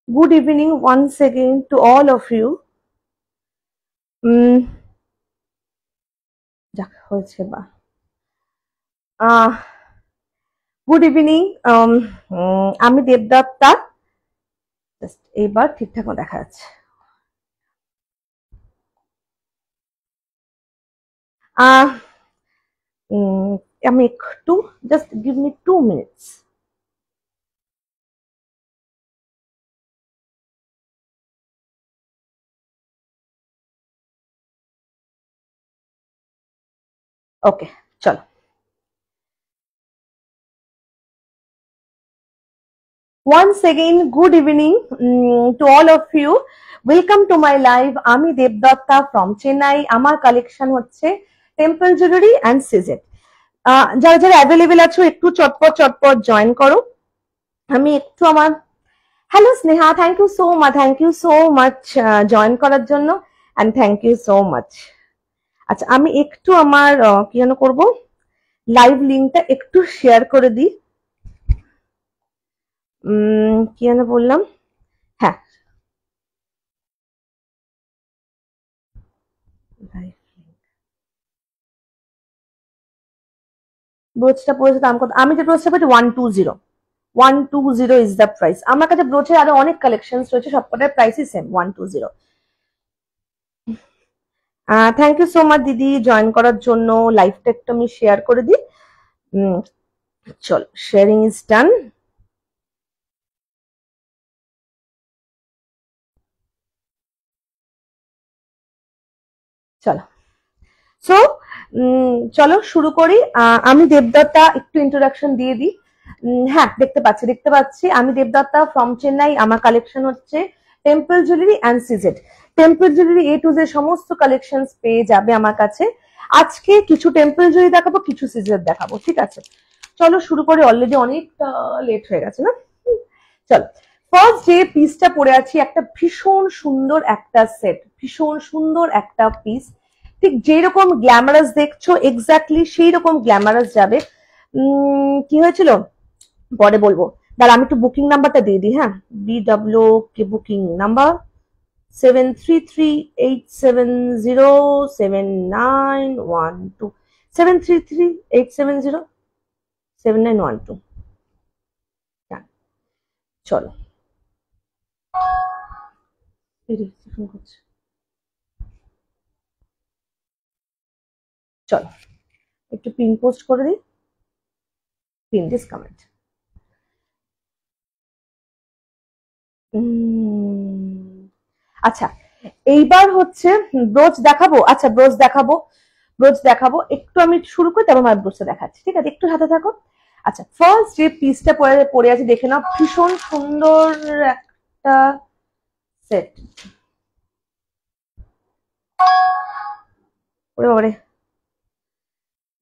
Good evening once again to all of you. যাক হয়েছে বা গুড ইভিনিং। আমি দেবদত্তা। জাস্ট এইবার ঠিকঠাক দেখা যাচ্ছে। আমি একটু জাস্ট গিভ মি 2 minutes। ওকে, চলো। Once again, good evening to all of you. Welcome to my live. আমি দেবদত্তা from Chennai. আমার কালেকশন হচ্ছে টেম্পল জুয়েলারি অ্যান্ড সিজেট। যারা যারা অ্যাভেলেবেল আছো একটু চটপট জয়েন করো। আমি একটু আমার hello Sneha, thank you so much join করার জন্য and thank you so much. আচ্ছা, আমি একটু আমার কি যেন করবো, লাইভ লিঙ্কটা একটু শেয়ার করে দিই। কি যেন বললাম, হ্যাঁ ব্রোচটা পড়েছে দাম কত? আমি যে ব্রোচটা পেয়েছি 120 ইজ দ্য প্রাইস। আমার কাছে ব্রোচের আরো অনেক কালেকশন রয়েছে, সবকটার প্রাইসই same 120। Thank you so much দিদি জয়েন করার জন্য। লাইভটা একটু আমি শেয়ার করে দিই। চলো, শেয়ারিং ইজ ডান। চলো, সো চলো শুরু করি। আমি দেবদত্তা, একটু ইন্ট্রোডাকশন দিয়ে দিই। হ্যাঁ, দেখতে পাচ্ছি আমি দেবদত্তা ফ্রম চেন্নাই। আমার কালেকশন হচ্ছে টেম্পল জুয়েলারি অ্যান্ড সিজেট। Temple jewellery A to Z সমস্ত কালেকশন পেয়ে যাবে আমার কাছে। আজকে কিছু টেম্পল জুয়েলারি দেখাবো, কিছু সিজেট দেখাবো, ঠিক আছে? চলো শুরু করি, অলরেডি অনেকটা লেট হয়ে গেছে না? চলো, ফার্স্ট যে পিসটা পরে আছি, একটা ভীষণ সুন্দর একটা সেট, ভীষণ সুন্দর একটা পিস। ঠিক যেরকম গ্ল্যামারাস দেখছো এক্স্যাক্টলি সেই রকম গ্ল্যামারাস যাবে। কি হয়েছিল পরে বলবো, দাঁড়া আমি একটু বুকিং নাম্বারটা দিয়ে দিই। হ্যাঁ, BW কে বুকিং নাম্বার 7338707912 7338707912। চলো, চলো একটু পিন পোস্ট করে দিই, পিন দিস কমেন্ট। আচ্ছা, এইবার হচ্ছে ব্রোচ দেখাবো। আচ্ছা, ব্রোচ দেখাবো একটু আমি শুরু করি, তারপর আমার ব্রোচটা দেখাচ্ছি, ঠিক আছে? একটু সাথে থাকো। আচ্ছা, ফার্স্ট যে পিসটা পরে আছে দেখে নাও, ভীষণ সুন্দর একটা সেট। ওরে বাবারে,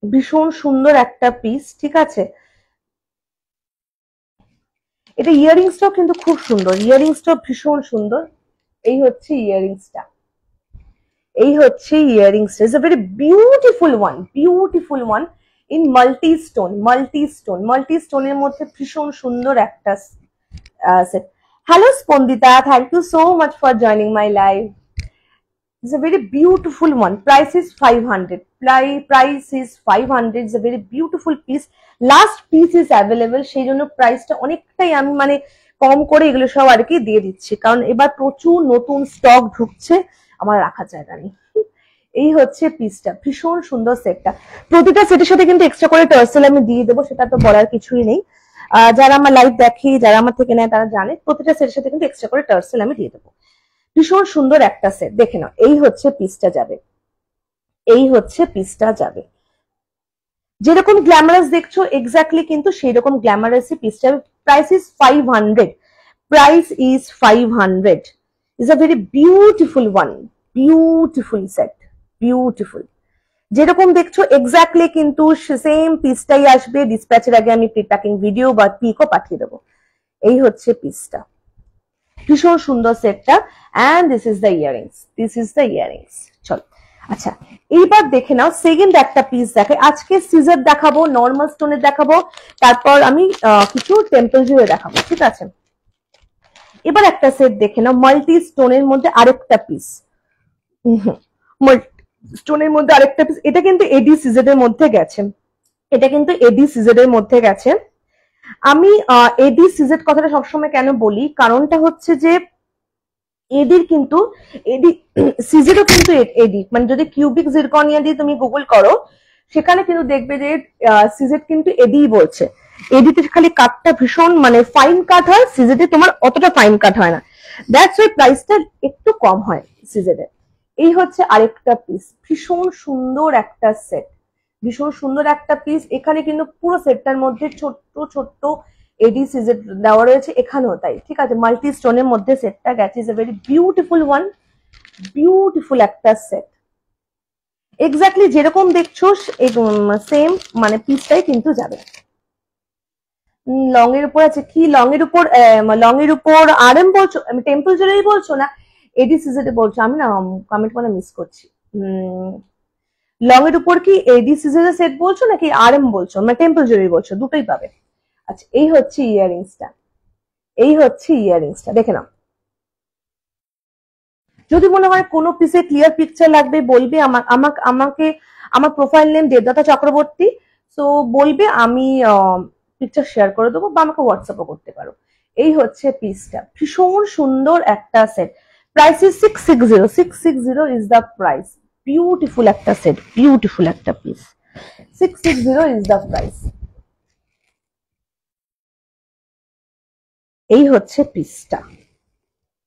ভীষণ সুন্দর একটা পিস, ঠিক আছে? এটা ইয়ারিংসটাও কিন্তু খুব সুন্দর, ইয়ারিংসটাও ভীষণ সুন্দর। এই হচ্ছে ইয়ারিংসটা, is a very beautiful one in multi স্টোনের মধ্যে ভীষণ সুন্দর একটা set. Hello Spandita, thank you so much for joining my live. It's a very beautiful one. Price is 500. Price is 500. It's a very beautiful piece. Last piece is available. সেই জন্য প্রাইসটা অনেকটাই আমি মানে কম করে এগুলো সব আর কি দিয়ে দিচ্ছি, কারণ এবার প্রচুর নতুন স্টক ঢুকছে, আমার রাখার জায়গা নেই। এই হচ্ছে পিসটা, ভীষণ সুন্দর সেটটা। প্রতিটা সেটের সাথে কিন্তু এক্সট্রা করে টার্সেল আমি দিয়ে দেবো, সেটা তো বলার কিছুই নেই। যারা আমার লাইভ দেখে, যারা আমার থেকে নেয় তারা জানে, প্রতিটা সেটের সাথে কিন্তু এক্সট্রা করে টার্সেল আমি দিয়ে দেবো। ভীষণ সুন্দর একটা সেট, দেখে নাও। এই হচ্ছে পিসটা যাবে, যেরকম গ্ল্যামারাস দেখছো এক্স্যাক্টলি কিন্তু সেই রকম গ্ল্যামারাসই পিসটা। Price is 500। Is a very beautiful one, beautiful set, beautiful. যেরকম দেখছো এক্স্যাক্টলি কিন্তু সেম পিসটাই আসবে। ডিসপ্যাচের আগে আমি প্রিপ্যাকিং ভিডিও বা পিকও পাঠিয়ে দেবো। এই হচ্ছে পিসটা, ভীষণ সুন্দর সেটটা। And this is the earrings. চলো, আচ্ছা এইবার দেখে নাও সেকেন্ড একটা পিস দেখে। আজকে সিজার দেখাবো, নর্মাল স্টোনের দেখাবো, তারপর আমি কিছু টেম্পল জুয়েলারি দেখাবো, ঠিক আছে? এবার একটা সেট দেখে নাও, মাল্টি স্টোনের মধ্যে আরেকটা পিস, স্টোনের মধ্যে আরেকটা পিস। এটা কিন্তু এডি সিজেড এর মধ্যে গেছে, এটা কিন্তু এডি সিজেড এর মধ্যে গেছে। আমি এডি সিজেড কথাটা সবসময় কেন বলি, কারণটা হচ্ছে যে এডির কিন্তু এডি সিজেডও কিন্তু এডি, মানে যদি কিউবিক জিরকনিয়া দিয়ে তুমি গুগল করো সেখানে কিন্তু দেখবে যে সিজেড কিন্তু এডি বলছে। এডিতে খালি কাটটা ভীষণ মানে ফাইন কাট হয়, সিজেডে তোমার অতটা ফাইন কাট হয় না, দ্যাটস ওয়াই প্রাইসটা একটু কম হয় সিজেডে। এই হচ্ছে আরেকটা পিস, ভীষণ সুন্দর একটা সেট, ভীষণ সুন্দর একটা পিস। এখানে কিন্তু পুরো সেটটার মধ্যে ছোট্ট ছোট্ট এডি সিজেড দেওয়া রয়েছে, এখানেও তাই, ঠিক আছে। মাল্টি স্টোনের মধ্যে সেটটা গেছে, is a very beautiful one, beautiful একটা সেট। এক্স্যাক্টলি যেরকম দেখছো সেম মানে পিসটাই কিন্তু যাবে। লং এর উপর আছে কি, লং এর উপর আরএম বলছো, আমি টেম্পল জুয়েলারি বলছো না এডি সিজেড বলছো, আমি না কমেন্ট করে মিস করছি। লং এর উপর কি এডি সিজেড সেট বলছো নাকি আরএম বলছো, মানে টেম্পল জুয়েলারি বলছো, দুটোই পাবে। আচ্ছা এই হচ্ছে ইয়াররিংসটা, এই হচ্ছে ইয়াররিংসটা, দেখে নাও। যদি মনে হয় কোনো পিসে ক্লিয়ার পিকচার লাগবে বলবে, আমাকে আমার প্রোফাইল নেম দেবদাতা চক্রবর্তী, তো বলবে, আমি পিকচার শেয়ার করে দেবো বা আমাকে হোয়াটসঅ্যাপও করতে পারো। এই হচ্ছে পিসটা, ভীষণ সুন্দর একটা set, price is 660 is the price. Beautiful একটা সেট, বিউটিফুল একটা পিস, 660 ইজ দ্য প্রাইস। এই হচ্ছে পিসটা,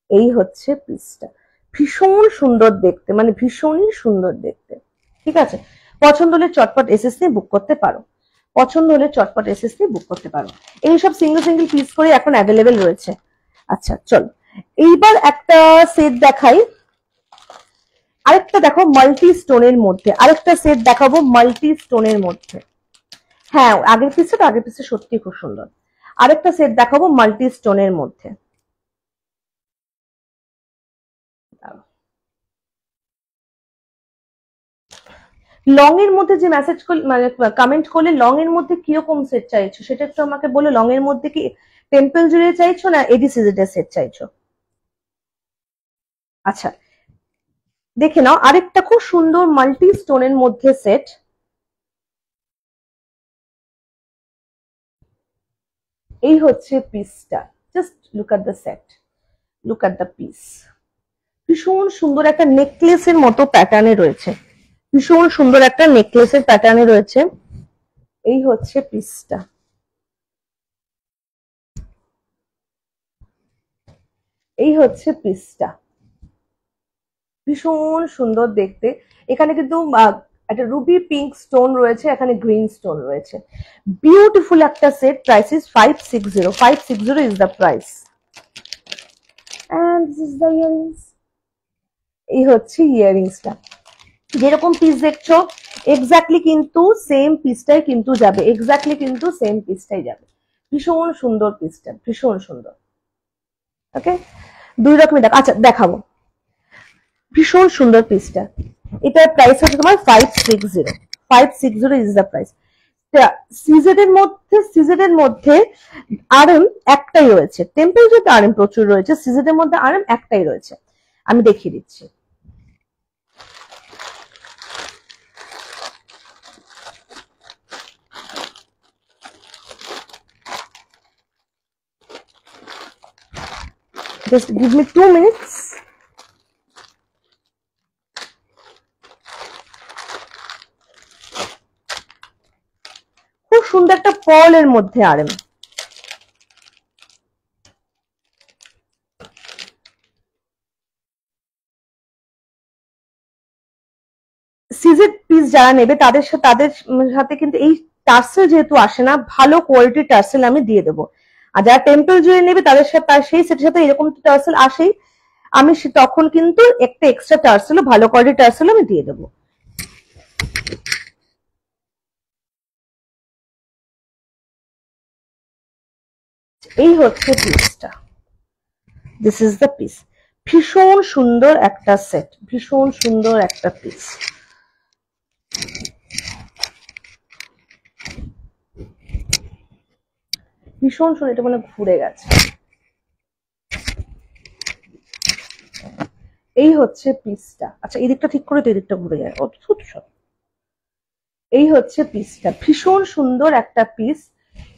এই হচ্ছে পিসটা, ভীষণ সুন্দর দেখতে, মানে ভীষণই সুন্দর দেখতে, ঠিক আছে। পছন্দ হলে চটপট এসএস নিয়ে বুক করতে পারো, পছন্দ হলে চটপট এসএস নিয়ে বুক করতে পারো। এইসব সিঙ্গেল সিঙ্গেল পিস করে এখন অ্যাভেলেবেল রয়েছে। আচ্ছা চলো এইবার একটা সেট দেখাই, আরেকটা দেখো মাল্টি স্টোনের মধ্যে, আরেকটা সেট দেখাবো মাল্টি স্টোনের মধ্যে। হ্যাঁ আগের পিসটা সত্যি খুব সুন্দর। আরেকটা সেট দেখাবো মাল্টি স্টোনের মধ্যে। লং এর মধ্যে যে মেসেজ মানে কমেন্ট করলে লং এর মধ্যে কিরকম সেট চাইছো সেটা একটু আমাকে বলো। লং এর মধ্যে কি টেম্পল জুড়ে চাইছো না এডি সিজেডের সেট চাইছো? আচ্ছা দেখে নাও আরেকটা খুব সুন্দর মাল্টি স্টোনের মধ্যে সেট, এই হচ্ছে পিসটা, just look at the set, look at the piece. ভীষণ সুন্দর একটা নেকলেসের মতো প্যাটার্নে রয়েছে, ভীষণ সুন্দর একটা নেকলেসের প্যাটার্নে রয়েছে। এই হচ্ছে পিসটা, এই হচ্ছে পিসটা, ভীষণ সুন্দর দেখতে। এখানে কিন্তু একটা রুবি পিঙ্ক স্টোন রয়েছে, এখানে গ্রিন স্টোন রয়েছে, বিউটিফুল একটা set. Price is 560 is the price. And this is the earrings. এই হচ্ছে ইয়ারিংসটা, যেরকম পিস দেখছো এক্স্যাক্টলি কিন্তু সেম পিসটাই কিন্তু যাবে, এক্স্যাক্টলি কিন্তু সেম পিসটাই যাবে। ভীষণ সুন্দর পিসটা, ভীষণ সুন্দর। ওকে দুই রকমের দেখ, আচ্ছা দেখাবো, ভীষণ সুন্দর পিসটা। এটার প্রাইস হচ্ছে তোমার 560 ইজ দ্য প্রাইস। সিজেডের মধ্যে আরএম একটাই রয়েছে, টেম্পল যেটা আরএম প্রচুর রয়েছে, সিজেডের মধ্যে আরএম একটাই রয়েছে, আমি দেখিয়ে দিচ্ছি। Just give me 2 minutes. খুব সুন্দর একটা পলের মধ্যে আরএম, সিজেড পিস যারা নেবে তাদের সাথে কিন্তু এই টার্সেল যেহেতু আসে না, ভালো কোয়ালিটির টার্সেল আমি দিয়ে দেবো। আর যারা টেম্পল জুয়েলারি নেবে তাদের সাথে সেই সেটের সাথে এরকম টার্সেল আসেই, আমি তখন কিন্তু একটা এক্সট্রা টার্সেল, ভালো কোয়ালিটির টার্সেল আমি দিয়ে দেবো। এই হচ্ছে পিসটা, দিস ইজ দ্য পিস। ভীষণ সুন্দর একটা সেট, ভীষণ সুন্দর একটা পিস। ভীষণ সুন্দর, এটা মানে ঘুরে গেছে। এই হচ্ছে পিসটা। আচ্ছা এই দিকটা ঠিক করে তো এই দিকটা ঘুরে যায়, অদ্ভুত সব। এই হচ্ছে পিসটা, ভীষণ সুন্দর একটা পিস।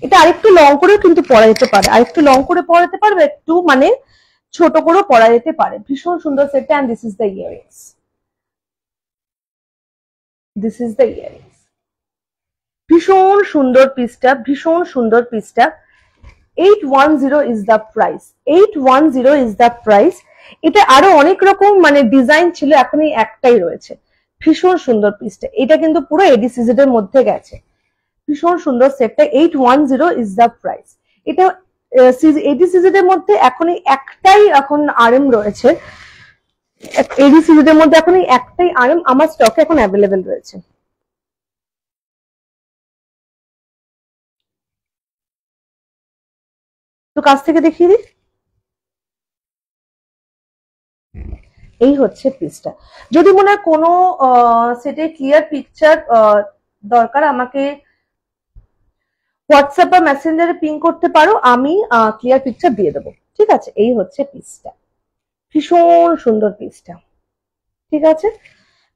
এটা আরেকটু লং করেও কিন্তু পরা যেতে পারে, আরেকটু লং করে পরা যেতে পারবে, একটু মানে ছোট করেও পরা যেতে পারে। ভীষণ সুন্দর সেটটা। And this is the earrings, this is the earrings. ভীষণ সুন্দর পিসটা, ভীষণ সুন্দর পিসটা। 810 is the price, 810 is the price. এটা আরো অনেক রকম মানে ডিজাইন ছিল, এখন এই একটাই রয়েছে। ভীষণ সুন্দর পিসটা, এটা কিন্তু পুরো এডি সিজেড এর মধ্যে গেছে। ভীষণ সুন্দর সেটটা, 810 ইজ দ্য প্রাইস। এটা এডি সিজেড এর মধ্যে এখন এই একটাই এখন আরএম রয়েছে, এডি সিজেড এর মধ্যে এখন এই একটাই আরএম আমার স্টকে এখন অ্যাভেলেবেল রয়েছে। তো কাছ থেকে দেখিয়ে দিই। এই হচ্ছে পিসটা। যদি মনে হয় কোনো সেটে ক্লিয়ার পিকচার দরকার, আমাকে হোয়াটসঅ্যাপ বা মেসেঞ্জারে পিং করতে পারো, আমি ক্লিয়ার পিকচার দিয়ে দেবো, ঠিক আছে। এই হচ্ছে পিসটা, ভীষণ সুন্দর পিসটা, ঠিক আছে।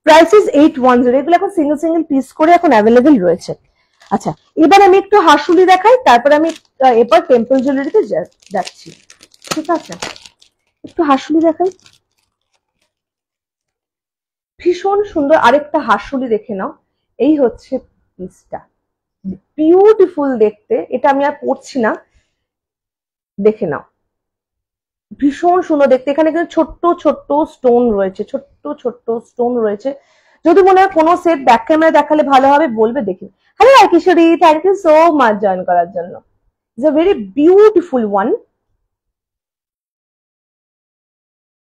Price is 810। এগুলো এখন সিঙ্গেল সিঙ্গেল পিস করে এখন অ্যাভেলেবেল রয়েছে। আচ্ছা এবার আমি একটু হাসুলি দেখাই, তারপর আমি এবার টেম্পল জুয়েলারিতে যাচ্ছি, ঠিক আছে। একটু হাসুলি দেখাই, ভীষণ সুন্দর আরেকটা হাসুলি দেখে নাও। এই হচ্ছে পিসটা, বিউটিফুল দেখতে। এটা আমি আর পড়ছি না, দেখে নাও, ভীষণ সুন্দর দেখতে। এখানে কিন্তু ছোট্ট ছোট্ট স্টোন রয়েছে, ছোট্ট ছোট্ট স্টোন রয়েছে। যদি মনে হয় কোনো সেট ব্যাক ক্যামেরা দেখালে ভালো হবে বলবে, দেখি। Hello Kishori, thank you so much join করার জন্য। It's a very beautiful one.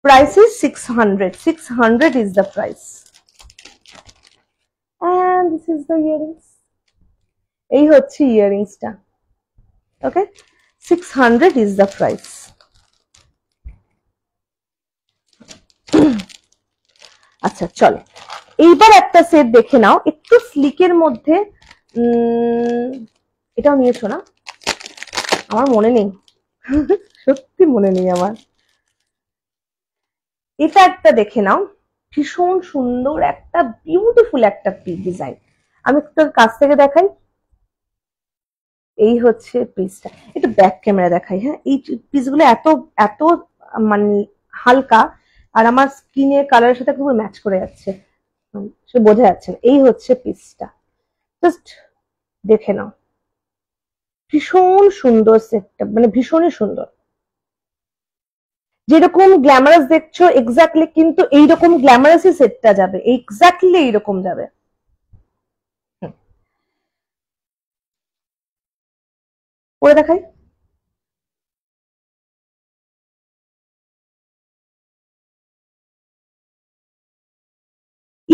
Price is 600. 600 is the price. And this is the earrings. এই হচ্ছে ইয়ারিংসটা, ওকে। 600 is the price. আচ্ছা চলো এইবার একটা সেট দেখে নাও, একটু স্লিকের মধ্যে। এটাও নিয়েছো না? আমার মনে নেই, সত্যি মনে নেই আমার। এটা একটা দেখে নাও, ভীষণ সুন্দর একটা বিউটিফুল একটা ডিজাইন। আমি তোর কাছ থেকে দেখাই। এই হচ্ছে পিসটা, একটু ব্যাক ক্যামেরা দেখাই। হ্যাঁ এই পিসগুলো এত এত মানে হালকা, আর আমার স্কিনের কালারের সাথে খুব ম্যাচ করে যাচ্ছে, সে বোঝা যাচ্ছে না। এই হচ্ছে পিসটা, জাস্ট দেখে নাও, ভীষণ সুন্দর সেটটা, মানে ভীষণই সুন্দর। যেরকম গ্ল্যামারাস দেখছো এক্স্যাক্টলি কিন্তু এইরকম গ্ল্যামারাসই সেটটা যাবে, এক্স্যাক্টলি এইরকম যাবে। পরে দেখাই।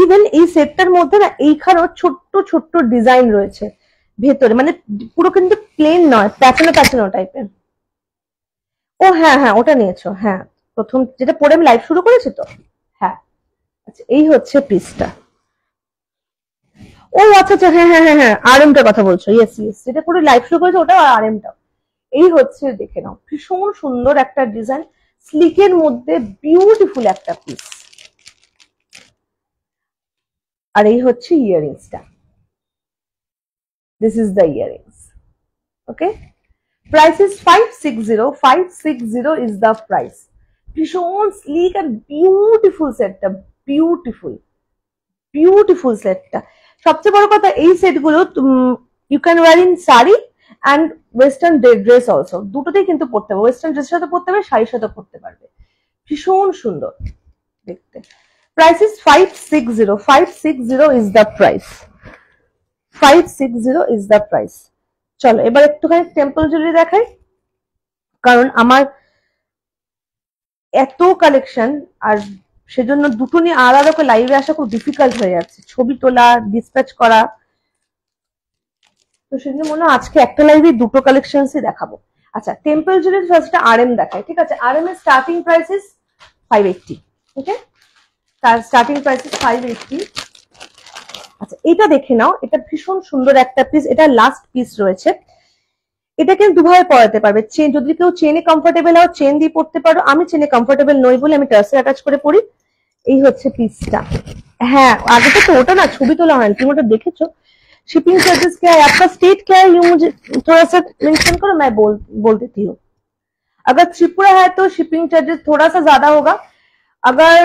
ইভেন এই সেটটার মধ্যে না এইখানেও ছোট্ট ছোট্ট ডিজাইন রয়েছে ভেতরে, মানে পুরো কিন্তু প্লেন নয়, প্যাটার্নো প্যাটার্নো টাইপের। ও হ্যাঁ হ্যাঁ ওটা নিয়েছো, হ্যাঁ প্রথম যেটা পরে আমি লাইভ শুরু করেছি তো। হ্যাঁ আচ্ছা এই হচ্ছে পিসটা। ও আচ্ছা আচ্ছা, হ্যাঁ হ্যাঁ হ্যাঁ হ্যাঁ আরএমটার কথা বলছো, ইয়েস ইয়েস, যেটা করে লাইভ শুরু করেছে ওটা, আর আরএমটা। এই হচ্ছে দেখে নাও, ভীষণ সুন্দর একটা ডিজাইন, স্লিকের মধ্যে বিউটিফুল একটা পিস। আর এই হচ্ছে ইয়ারিংসটা, this is the earrings, okay. Price is 560, 560 is the price. ভীষণ স্লিক আর বিউটিফুল সেটটা, বিউটিফুল বিউটিফুল সেটটা। সবচেয়ে বড় কথা এই সেটগুলো you can wear in sari and western dress also, দুটোতেই কিন্তু পড়তে পারবে, ওয়েস্টার্ন ড্রেসের সাথে পড়তে পারবে, শাড়ির সাথে পড়তে পারবে, ভীষণ সুন্দর দেখতে। Price is 560, 560 is the price, 560 is the price. চলো এবার একটুখানি টেম্পল জুয়েলারি দেখাই, কারণ আমার এত কালেকশন, আর সেজন্য দুটো নিয়ে আলাদা করে লাইভে আসা খুব ডিফিকাল্ট হয়ে যাচ্ছে, ছবি তোলা, ডিসপ্যাচ করা। তো সেজন্য মনে হয় আজকে একটা লাইভে দুটো কালেকশনসই দেখাবো। আচ্ছা টেম্পল জুয়েলারি ফার্স্টে আরএম দেখাই, ঠিক আছে। আরএম এর স্টার্টিং প্রাইস ইজ 580, ওকে। তার স্টার্টিং প্রাইস ইজ 580। আচ্ছা এটা দেখে নাও, এটা ভীষণ সুন্দর একটা পিস, এটা লাস্ট পিস রয়েছে। এটা কিন্তু দুভাবে পরাতে পারবে, যদি কেউ চেনে কমফোর্টেবল হও চেন দিয়ে পড়তে পারো, আমি চেনে কমফোর্টেবল নই বলে আমি টার্সেল অ্যাটাচ করে পড়ি। এই হচ্ছে পিসটা। হ্যাঁ আগে তো ওটা না ছবি তোলা হয়, তুমি ওটা দেখেছো? शिपिंग चार्जेस क्या है आपका, स्टेट क्या है, ये मुझे थोड़ा सा मेंशन करो, मैं बोल देती हूँ। अगर त्रिपुरा है तो शिपिंग चार्जेस थोड़ा सा ज्यादा होगा, अगर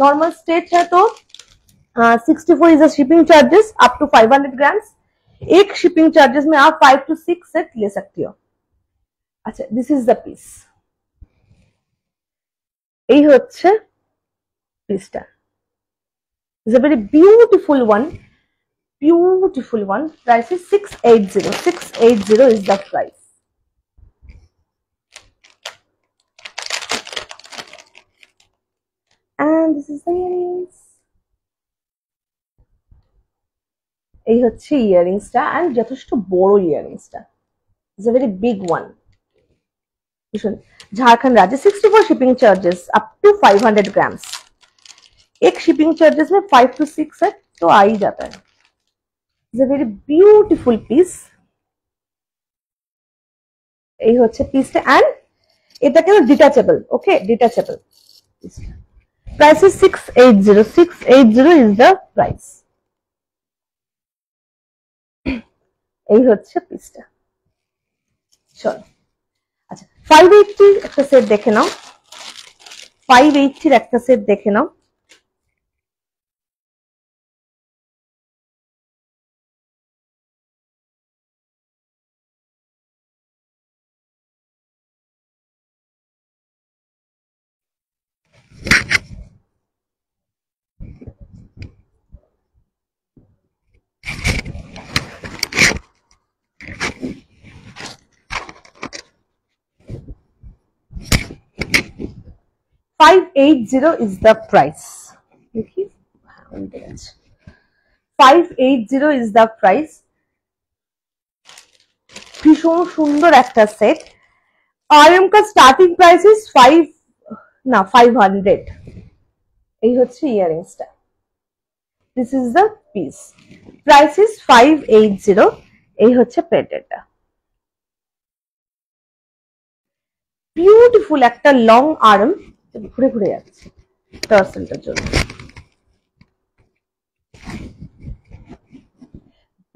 नॉर्मल स्टेट है तो 64 is the shipping charges up to 500 grams. एक शिपिंग चार्जेस में आप 5 to 6 सेट ले सकती हो। अच्छा दिस इज द पीस, এই হচ্ছে পিসটা, is a very beautiful one, beautiful one. Price is 680. 680 is the price. And this is the earrings. এই হচ্ছে ইয়ারিংসটা, এন্ড যথেষ্ট বড় ইয়ারিংসটা, it's a very big one. भीषण झारखंड राज्य 64 shipping charges up to 500 grams. एक शिपिंग चार्जेस में 5 to 6 है तो आ ही जाता है। It's a very beautiful piece. এই হচ্ছে পিসটা, এন্ড এটা কিন্তু detachable, okay detachable. Price is 680। 680 is the price. এই হচ্ছে পিসটা। চলো আচ্ছা 580 একটা সেট দেখে নাও, 580 একটা সেট দেখে নাও। $580 is the price. देखिए 580 is the price। ভীষণ সুন্দর একটা সেট। RM का स्टार्टिंग प्राइस इज 500। এই হচ্ছে ইয়ারিংসটা, this is the piece, price is 580। এই হচ্ছে পেটেটা, বিউটিফুল একটা লং আর্ম, ঘুরে ঘুরে যাচ্ছে টার্সেলটার জন্য,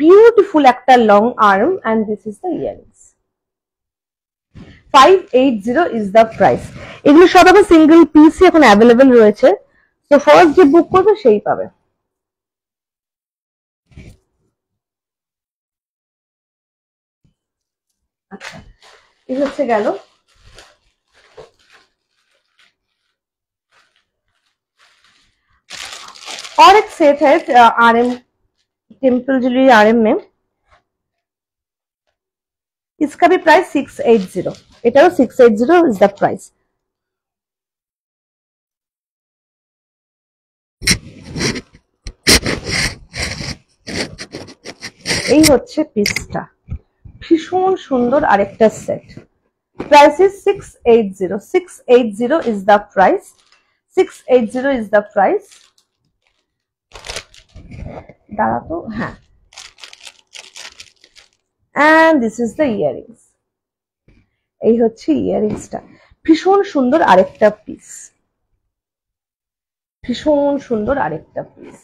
বিউটিফুল একটা long arm, and this is the earrings. 580 is the price. এগুলো সব এখন সিঙ্গেল পিসই এখন অ্যাভেলেবেল রয়েছে, তো ফার্স্ট যে বুক করবে সেই পাবে। আচ্ছা এই হচ্ছে গেল। और एक सेट है RM टेम्पल ज्वेलरी RM में, इसका भी प्राइस 680। এটাও 680 इज द प्राइस। এই হচ্ছে পিসটা, ভীষণ সুন্দর আরেকটা set. Price is 680। 680 is the price. 680 is the price. দাঁড়া তো, হ্যাঁ, and this is the earrings। এই হচ্ছে ইয়ারিংসটা, ভীষণ সুন্দর আরেকটা পিস, ভীষণ সুন্দর আরেকটা piece.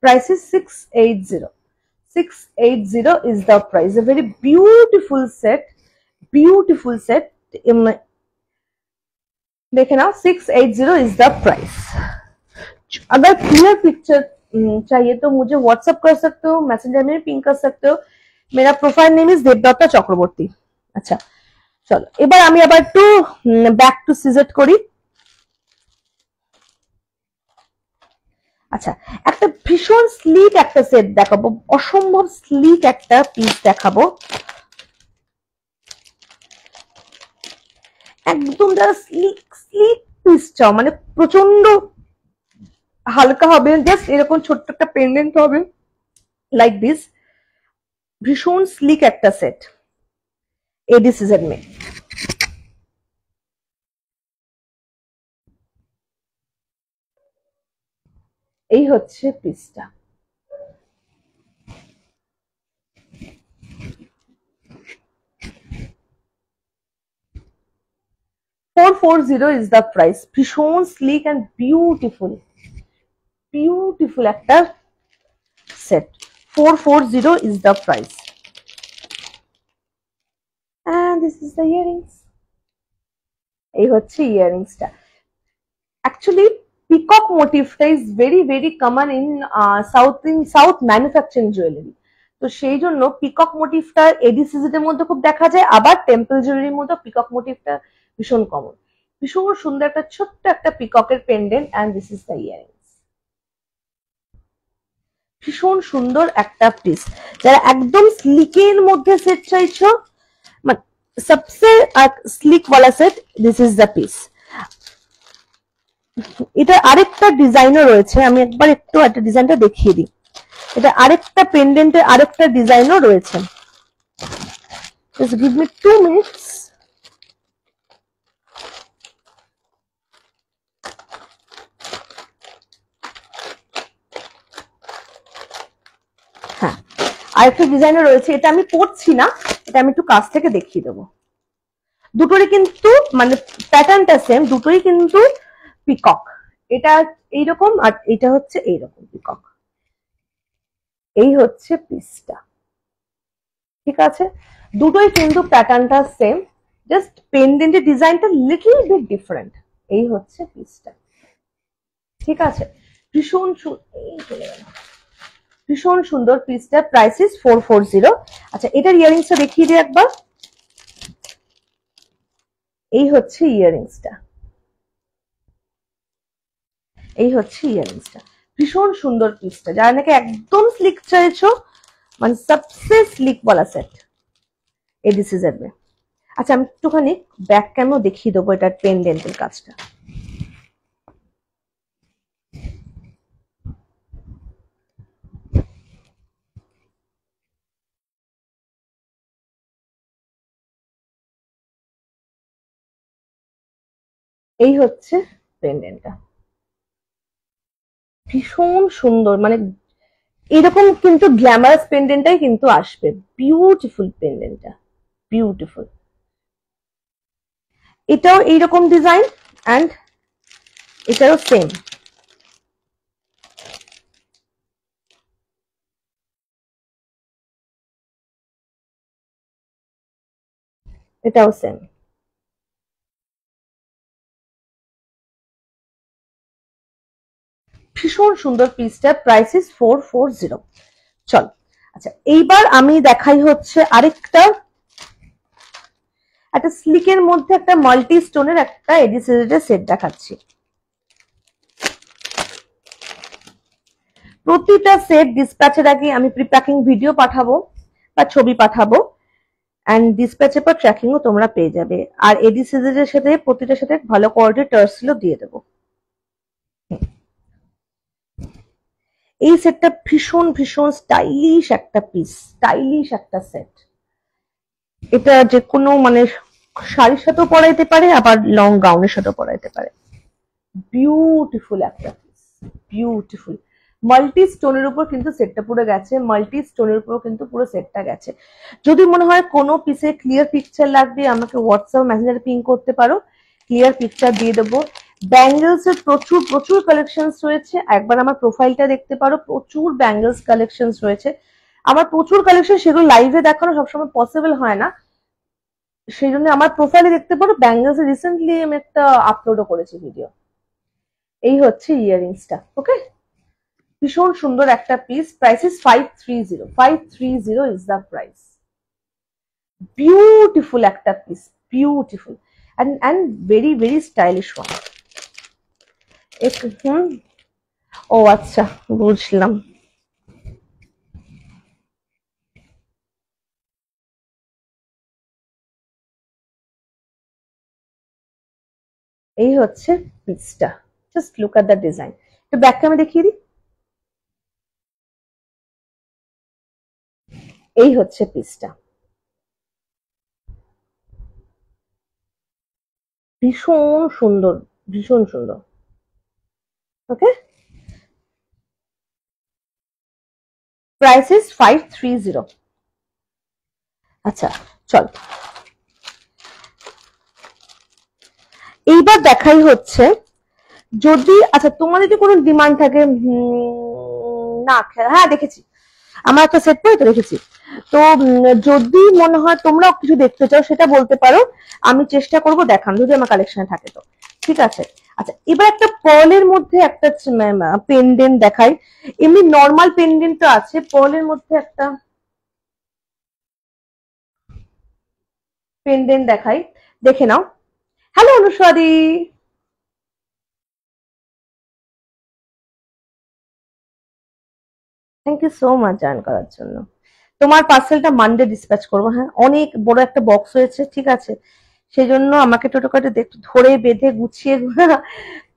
Price is 680। 680 is the price। A very beautiful set, beautiful set। देखे ना 680 is the price। अगर क्लियर पिक्चर चाहिए तो मुझे व्हाट्सएप कर सकते हो, मैसेंजर में पिंग कर सकते हो। मेरा प्रोफाइल नेम इज देवदत्ता चक्रवर्ती। আচ্ছা চলো এবার আমি আবার একটু ব্যাক টু সিজেট করি। আচ্ছা একটা ভীষণ স্লিক একটা সেট দেখাবো, অসম্ভব স্লিক একটা পিস দেখাবো, একদম যারা স্লিক স্লিক পিস চাও, মানে প্রচন্ড হালকা হবে, জাস্ট এরকম ছোট্ট একটা পেন্ডেন্ট হবে লাইক দিস, ভীষণ স্লিক একটা সেট এডি সিজন মে। এই হচ্ছে পিসটা, 440 is the price. ভীষণ স্লিক এন্ড বিউটিফুল, বিউটিফুল একটা set. 440 is the price. And this is the earrings. এই হচ্ছে ইয়ারিংসটা। অ্যাকচুয়ালি পিকক মোটিভটা is very very common in south manufacturing jewellery. তো সেই জন্য পিকক মোটিভটা এডিসিজ এর মধ্যে খুব দেখা যায়, আবার টেম্পল জুয়েলারির মধ্যে পিকক মোটিভটা ভীষণ কমন। ভীষণ সুন্দর একটা ছোট্ট একটা পিককের pendant and this is the earrings. ভীষণ সুন্দর একটা পিস। যারা একদম স্লিকের মধ্যে সেট চাইছো, মানে সবসে স্লিক वाला set, this is the piece. এটা আরেকটা ডিজাইনও রয়েছে, আমি একবার একটু একটা ডিজাইনটা দেখিয়ে দিই। এটা আরেকটা পেন্ডেন্টের আরেকটা ডিজাইনও রয়েছে। Just give me 2 minutes. হ্যাঁ, আরেকটা ডিজাইনও রয়েছে। এটা আমি পরছি না, এটা আমি একটু কাছ থেকে দেখিয়ে দেবো। দুটোরই কিন্তু মানে প্যাটার্নটা সেম, দুটোই কিন্তু পিকক। এটা এইরকম আর এটা হচ্ছে এইরকম পিকক। এই হচ্ছে পিসটা, ঠিক আছে? দুটোই কিন্তু প্যাটার্নটা সেম, জাস্ট পেন্ডেন্টের ডিজাইনটা লিটল বিট ডিফারেন্ট। এই হচ্ছে পিসটা, ঠিক আছে? ভীষণ ভীষণ সুন্দর পিসটা। Price is 440। আচ্ছা, এটার ইয়ারিংসটা দেখিয়ে দিই একবার। এই হচ্ছে ইয়ারিংসটা, এই হচ্ছে ইয়ারিংসটা। ভীষণ সুন্দর পিসটা। যারা নাকি একদম স্লিক চাইছো, মানে সবসে স্লিক वाला সেট, এই ডিসিজার মে। আচ্ছা, আমি একটুখানি ব্যাক ক্যামেও দেখিয়ে দেবো এটার পেন্ডেন্টের কাজটা। এই হচ্ছে পেন্ডেন্টটা, ভীষণ সুন্দর। মানে এরকম কিন্তু গ্ল্যামারাস পেন্ডেন্টটাই কিন্তু আসবে। বিউটিফুল পেন্ডেন্টটা, বিউটিফুল। এটাও এইরকম ডিজাইন এন্ড এটাও সেম। এটাও সেম। ভীষণ সুন্দর পিসটা। Price is 440। চল, আচ্ছা এইবার আমি দেখাই হচ্ছে আরেকটা, একটা স্লিকের মধ্যে একটা মাল্টি স্টোনের একটা এডিসিডের সেট দেখাচ্ছি। প্রতিটা সেট ডিসপ্যাচের আগে আমি প্রিপ্যাকিং ভিডিও পাঠাবো বা ছবি পাঠাবো, এন্ড ডিসপ্যাচের পর ট্র্যাকিংও তোমরা পেয়ে যাবে। আর এডিসিডের সাথে প্রতিটার সাথে ভালো কোয়ালিটির টার্সেলও দিয়ে দেবো। এই সেটটা ভীষণ ভীষণ স্টাইলিশ একটা পিস, স্টাইলিশ একটা সেট। এটা যে কোনো মানে শাড়ির সাথেও পরাইতে পারে, আবার লং গাউনের সাথেও পরাইতে পারে। বিউটিফুল একটা পিস, বিউটিফুল। মাল্টি স্টোনের উপর কিন্তু সেটটা পুরো গেছে, মাল্টি স্টোনের উপর কিন্তু পুরো সেটটা গেছে। যদি মনে হয় কোনো পিসে ক্লিয়ার পিকচার লাগবে, আমাকে হোয়াটসঅ্যাপ মেসেঞ্জারে পিং করতে পারো, ক্লিয়ার পিকচার দিয়ে দেবো। ব্যাঙ্গেলস এর প্রচুর প্রচুর কালেকশনস রয়েছে, একবার আমার প্রোফাইলটা দেখতে পারো, প্রচুর ব্যাঙ্গেলস কালেকশনস রয়েছে। আমার প্রচুর কালেকশন, সেগুলো লাইভে দেখানো সবসময় পসিবল হয় না, সেই জন্য আমার প্রোফাইলে দেখতে পারো। ব্যাঙ্গেলস রিসেন্টলি আমি একটা আপলোডও করেছি ভিডিও। এই হচ্ছে ইয়ারিংসটা, ওকে? ভীষণ সুন্দর একটা পিস। Price is 530। 530 is the price. Beautiful একটা piece, beautiful and very very stylish one. ও আচ্ছা, বুঝলাম। এই হচ্ছে পিসটা। Just look at the design. একটু ব্যাকটা আমি দেখিয়ে দিই। এই হচ্ছে পিসটা, ভীষণ সুন্দর, ভীষণ সুন্দর। Okay, price is 530। আচ্ছা চল, এইবার দেখাই হচ্ছে, যদি আচ্ছা তোমার যদি কোনো ডিমান্ড থাকে, না হ্যাঁ দেখেছি, আমার একটা সেট পরে তো দেখেছি। তো যদি মনে হয় তোমরাও কিছু দেখতে চাও সেটা বলতে পারো, আমি চেষ্টা করব দেখানো, যদি আমার কালেকশনে থাকে তো। ঠিক আছে। আচ্ছা, এবার একটা পার্লের মধ্যে একটা পেন্ডেন্ট দেখাই। এমনি নর্মাল পেন্ডেন্ট তো আছে, পার্লের মধ্যে একটা পেন্ডেন্ট দেখাই, দেখে নাও। Hello Anuswadi, thank you so much join করার জন্য। তোমার পার্সেলটা মানডে ডিসপ্যাচ করবো, হ্যাঁ, অনেক বড় একটা বক্স হয়েছে, ঠিক আছে, সেই জন্য আমাকে টোটোকাটে একটু ধরে বেঁধে গুছিয়ে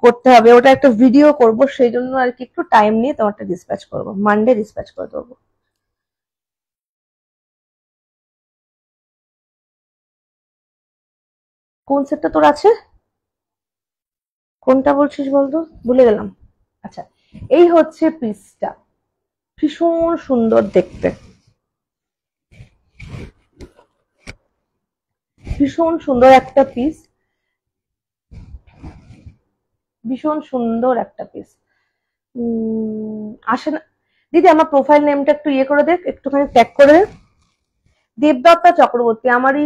করতে হবে, ওটা একটা ভিডিও করব, সেই জন্য আর কি একটু টাইম নিয়ে তোমারটা ডিসপ্যাচ করবো, মানডে ডিসপ্যাচ করে দেবো। কোন সেটটা তোর আছে, কোনটা বলছিস বলতো, ভুলে গেলাম। আচ্ছা, এই হচ্ছে পিসটা, ভীষণ সুন্দর দেখতে, ভীষণ সুন্দর একটা পিস, ভীষণ সুন্দর একটা পিস। আসে না দিদি, আমার প্রোফাইল নেমটা একটু ইয়ে করে দেখ, একটুখানি ট্যাগ করে দে, দেবদত্তা চক্রবর্তী, আমারই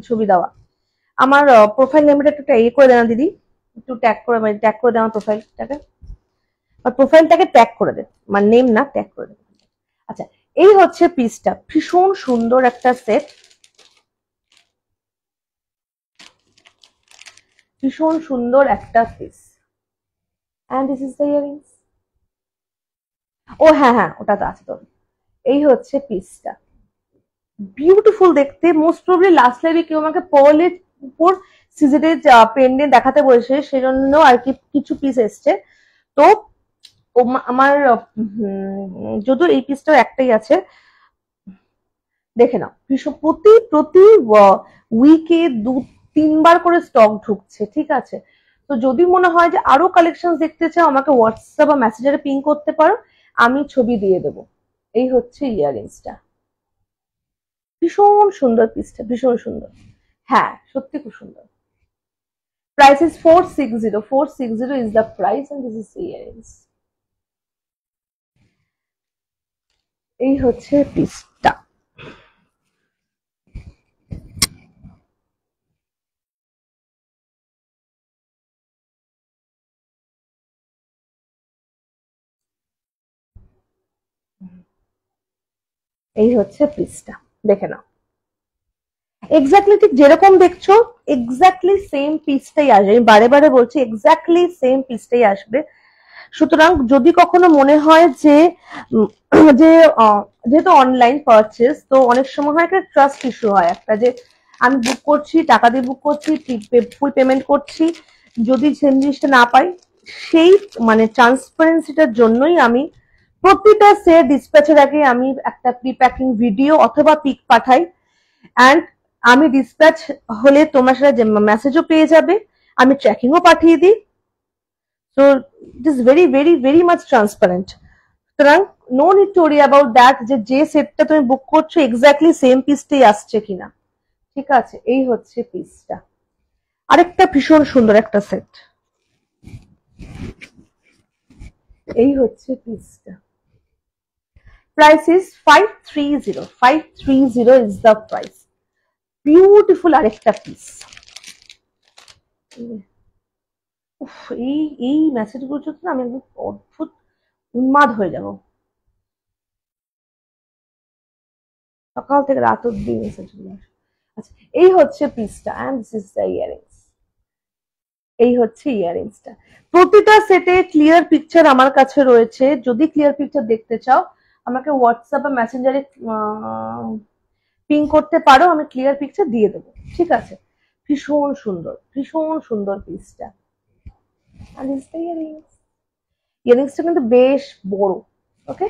ছবি দেওয়া, আমার প্রোফাইল নেমটা একটু ইয়ে করে দেয় না দিদি, একটু ট্যাগ করে দে আমার প্রোফাইলটাকে, আর প্রোফাইলটাকে ট্যাগ করে দে, মানে নেম না, ট্যাগ করে দে। আচ্ছা, এই হচ্ছে পিসটা, ভীষণ সুন্দর একটা সেট, ভীষণ সুন্দর একটা piece, and this is the earrings. ও হ্যাঁ হ্যাঁ, ওটা তো আছে তোর। এই হচ্ছে পিসটা, বিউটিফুল দেখতে। মোস্ট প্রবলি লাস্ট লাইভে কেউ আমাকে পার্লের উপর সিজেটেড পেন্ডেন্ট দেখাতে বলেছে, সেজন্য আর কি কিছু পিস এসছে। তো আমার যদিও এই পিসটাও একটাই আছে, দেখে নাও, প্রতি প্রতি উইকে 2-3 বার করে স্টক ঢুকছে, ঠিক আছে। তো যদি মনে হয় যে আরো কালেকশন দেখতে চাও, আমাকে হোয়াটসঅ্যাপ বা মেসেঞ্জারে পিং করতে পারো, আমি ছবি দিয়ে দেবো। এই হচ্ছে ইয়াররিংসটা, ভীষণ সুন্দর পিসটা, ভীষণ সুন্দর, হ্যাঁ সত্যি খুব সুন্দর। Price is 460 is the price and this is the earrings। এই হচ্ছে পিসটা, এই হচ্ছে পিসটা, দেখে নাও। এক্স্যাক্টলি ঠিক যেরকম দেখছো এক্স্যাক্টলি সেম পিসটাই আসবে, আমি বারে বারে বলছি এক্স্যাক্টলি সেম পিসটাই আসবে। সুতরাং যদি কখনো মনে হয় যে যে যেহেতু অনলাইন পারচেস, তো অনেক সময় হয় একটা ট্রাস্ট ইস্যু হয়, একটা যে আমি বুক করছি, টাকা দিয়ে বুক করছি, ফুল পেমেন্ট করছি, যদি সেম জিনিসটা না পাই, সেই মানে ট্রান্সপারেন্সিটার জন্যই আমি প্রতিটা সেট ডিসপ্যাচের আগে আমি একটা প্রি প্যাকিং ভিডিও অথবা পিক পাঠাই, অ্যান্ড আমি ডিসপ্যাচ হলে তোমার সাথে মেসেজও পেয়ে যাবে, আমি ট্র্যাকিংও পাঠিয়ে দিই। So it is very very very much transparent, সুতরাং no need to worry about that যে সেটটা তুমি বুক করছো এক্স্যাক্টলি সেম পিসটাই আসছে কিনা, ঠিক আছে। এই হচ্ছে পিসটা, আরেকটা ভীষণ সুন্দর একটা সেট, এই হচ্ছে পিসটা। Price is 530 is the price. Beautiful আরেকটা পিস। এই এই মেসেজগুলো তো আমি একদম অদ্ভুত উন্মাদ হয়ে যাব, সকাল থেকে রাত অব্দি মেসেজগুলো। আচ্ছা, এই হচ্ছে পিসটা, and this is the earrings. এই হচ্ছে ইয়ারিংসটা। প্রতিটা সেটে ক্লিয়ার পিকচার আমার কাছে রয়েছে, যদি ক্লিয়ার পিকচার দেখতে চাও আমাকে হোয়াটসঅ্যাপ বা মেসেঞ্জারে পিং করতে পারো, আমি ক্লিয়ার পিকচার দিয়ে দেবো, ঠিক আছে। ভীষণ সুন্দর, ভীষণ সুন্দর পিসটা, আর দিস দ্য ইয়ারিংস। ইয়ারিংসটা কিন্তু বেশ বড়, okay.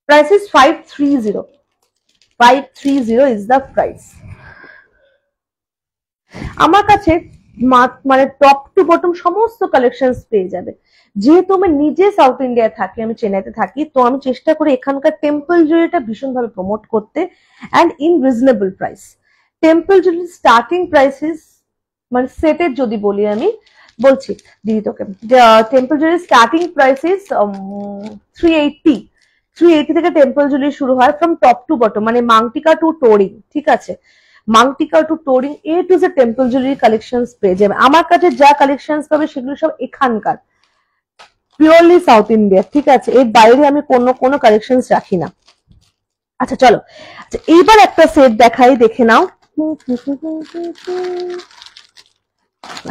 Price is 530 is the price. আমার কাছে মানে টপ টু বটম সমস্ত কালেকশন পেয়ে যাবে। যেহেতু আমি নিজে সাউথ ইন্ডিয়ায় থাকি, আমি চেন্নাইতে থাকি, তো আমি চেষ্টা করি এখানকার টেম্পল জুয়েলারিটা ভীষণভাবে প্রমোট করতে, and in reasonable price. Temple jewellery starting price is মানে সেটের যদি বলি আমি বলছি দিদি তোকে, temple jewellery starting price is 380 থেকে টেম্পল জুয়েলারি শুরু হয় ফ্রম টপ টু বটম, মানে মাংটিকা টু টোরিং, ঠিক আছে, maang tikka to toe ring A to Z temple jewellery collection পেয়ে যাবে। আমার কাছে যা কালেকশন পাবে সেগুলো সব এখানকার পিওরলি সাউথ ইন্ডিয়া, ঠিক আছে, এর বাইরে আমি কোনো কালেকশন রাখি না। আচ্ছা চলো, আচ্ছা এইবার একটা সেট দেখাই, দেখে নাও।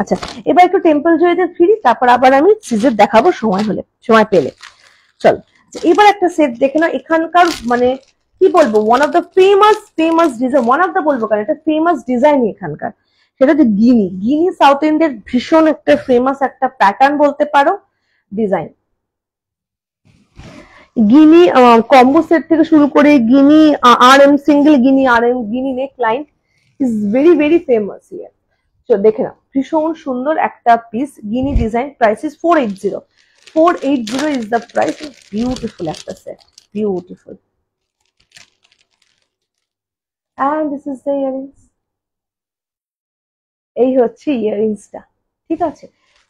আচ্ছা এবার একটু টেম্পল জুয়েলারিতে ফিরি, তারপর আবার আমি সিজের দেখাবো সময় পেলে। চলো এবার একটা সেট দেখে নাও, এখানকার মানে কি বলবো, one of the famous design, one of the বলবো কারণ এটা ফেমাস ডিজাইন এখানকার, সেটা হচ্ছে গিনি সাউথ ইন্ডিয়ার ভীষণ একটা ফেমাস একটা প্যাটার্ন বলতে পারো, ডিজাইন। গিনি কম্বো সেট থেকে শুরু করে guinea RM single guinea neck line is very famous here. তো দেখে নাও ভীষণ সুন্দর একটা পিস, guinea design, price is 480 is the price. Beautiful একটা set, beautiful. And this is the earrings. এই হচ্ছে ইয়ারিংসটা, ঠিক আছে,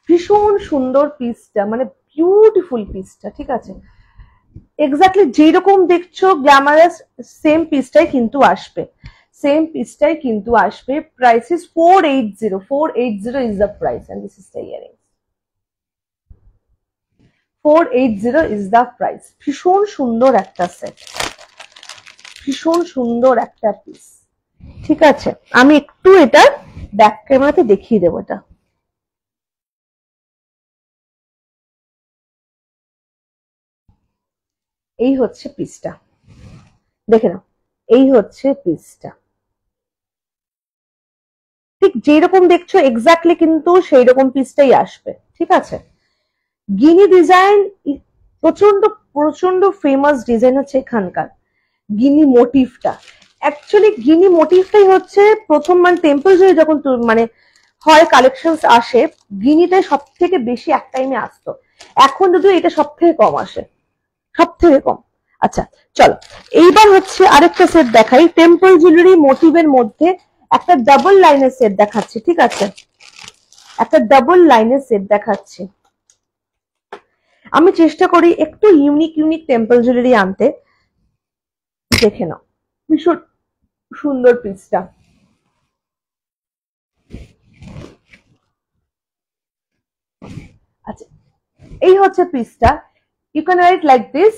ভীষণ সুন্দর পিসটা, মানে বিউটিফুল পিসটা, ঠিক আছে, এক্স্যাক্টলি যেরকম দেখছো গ্ল্যামারাস সেম পিসটাই কিন্তু আসবে, price is 480 is the price and this is the earring. 480 is the price. ভীষণ সুন্দর একটা সেট, ভীষণ সুন্দর একটা পিস, ঠিক আছে, আমি একটু এটা ব্যাক ক্যামেরাতে দেখিয়ে দেবো। এটা এই হচ্ছে পিসটা, দেখে নাও, এই হচ্ছে পিসটা, ঠিক যেরকম দেখছো এক্স্যাক্টলি কিন্তু সেই রকম পিসটাই আসবে, ঠিক আছে। গিনি ডিজাইন প্রচন্ড ফেমাস ডিজাইন হচ্ছে এখানকার গিনি মোটিভটা। অ্যাকচুয়ালি গিনি মোটিভটাই হচ্ছে প্রথম, মানে টেম্পল জুয়েলারি যখন মানে হয় কালেকশন আসে, গিনিটাই সব থেকে বেশি এক টাইমে আসতো, এখন যদিও এটা সব থেকে কম আসে, সব থেকে কম। আচ্ছা চলো এইবার হচ্ছে আরেকটা সেট দেখাই, টেম্পল জুয়েলারি মোটিভের মধ্যে একটা ডাবল লাইনের সেট দেখাচ্ছি, ঠিক আছে, একটা ডাবল লাইনের সেট দেখাচ্ছি। আমি চেষ্টা করি একটু ইউনিক টেম্পল জুয়েলারি আনতে, দেখে নাও ভীষণ সুন্দর পিসটা। আচ্ছা এই হচ্ছে পিসটা, you can right like this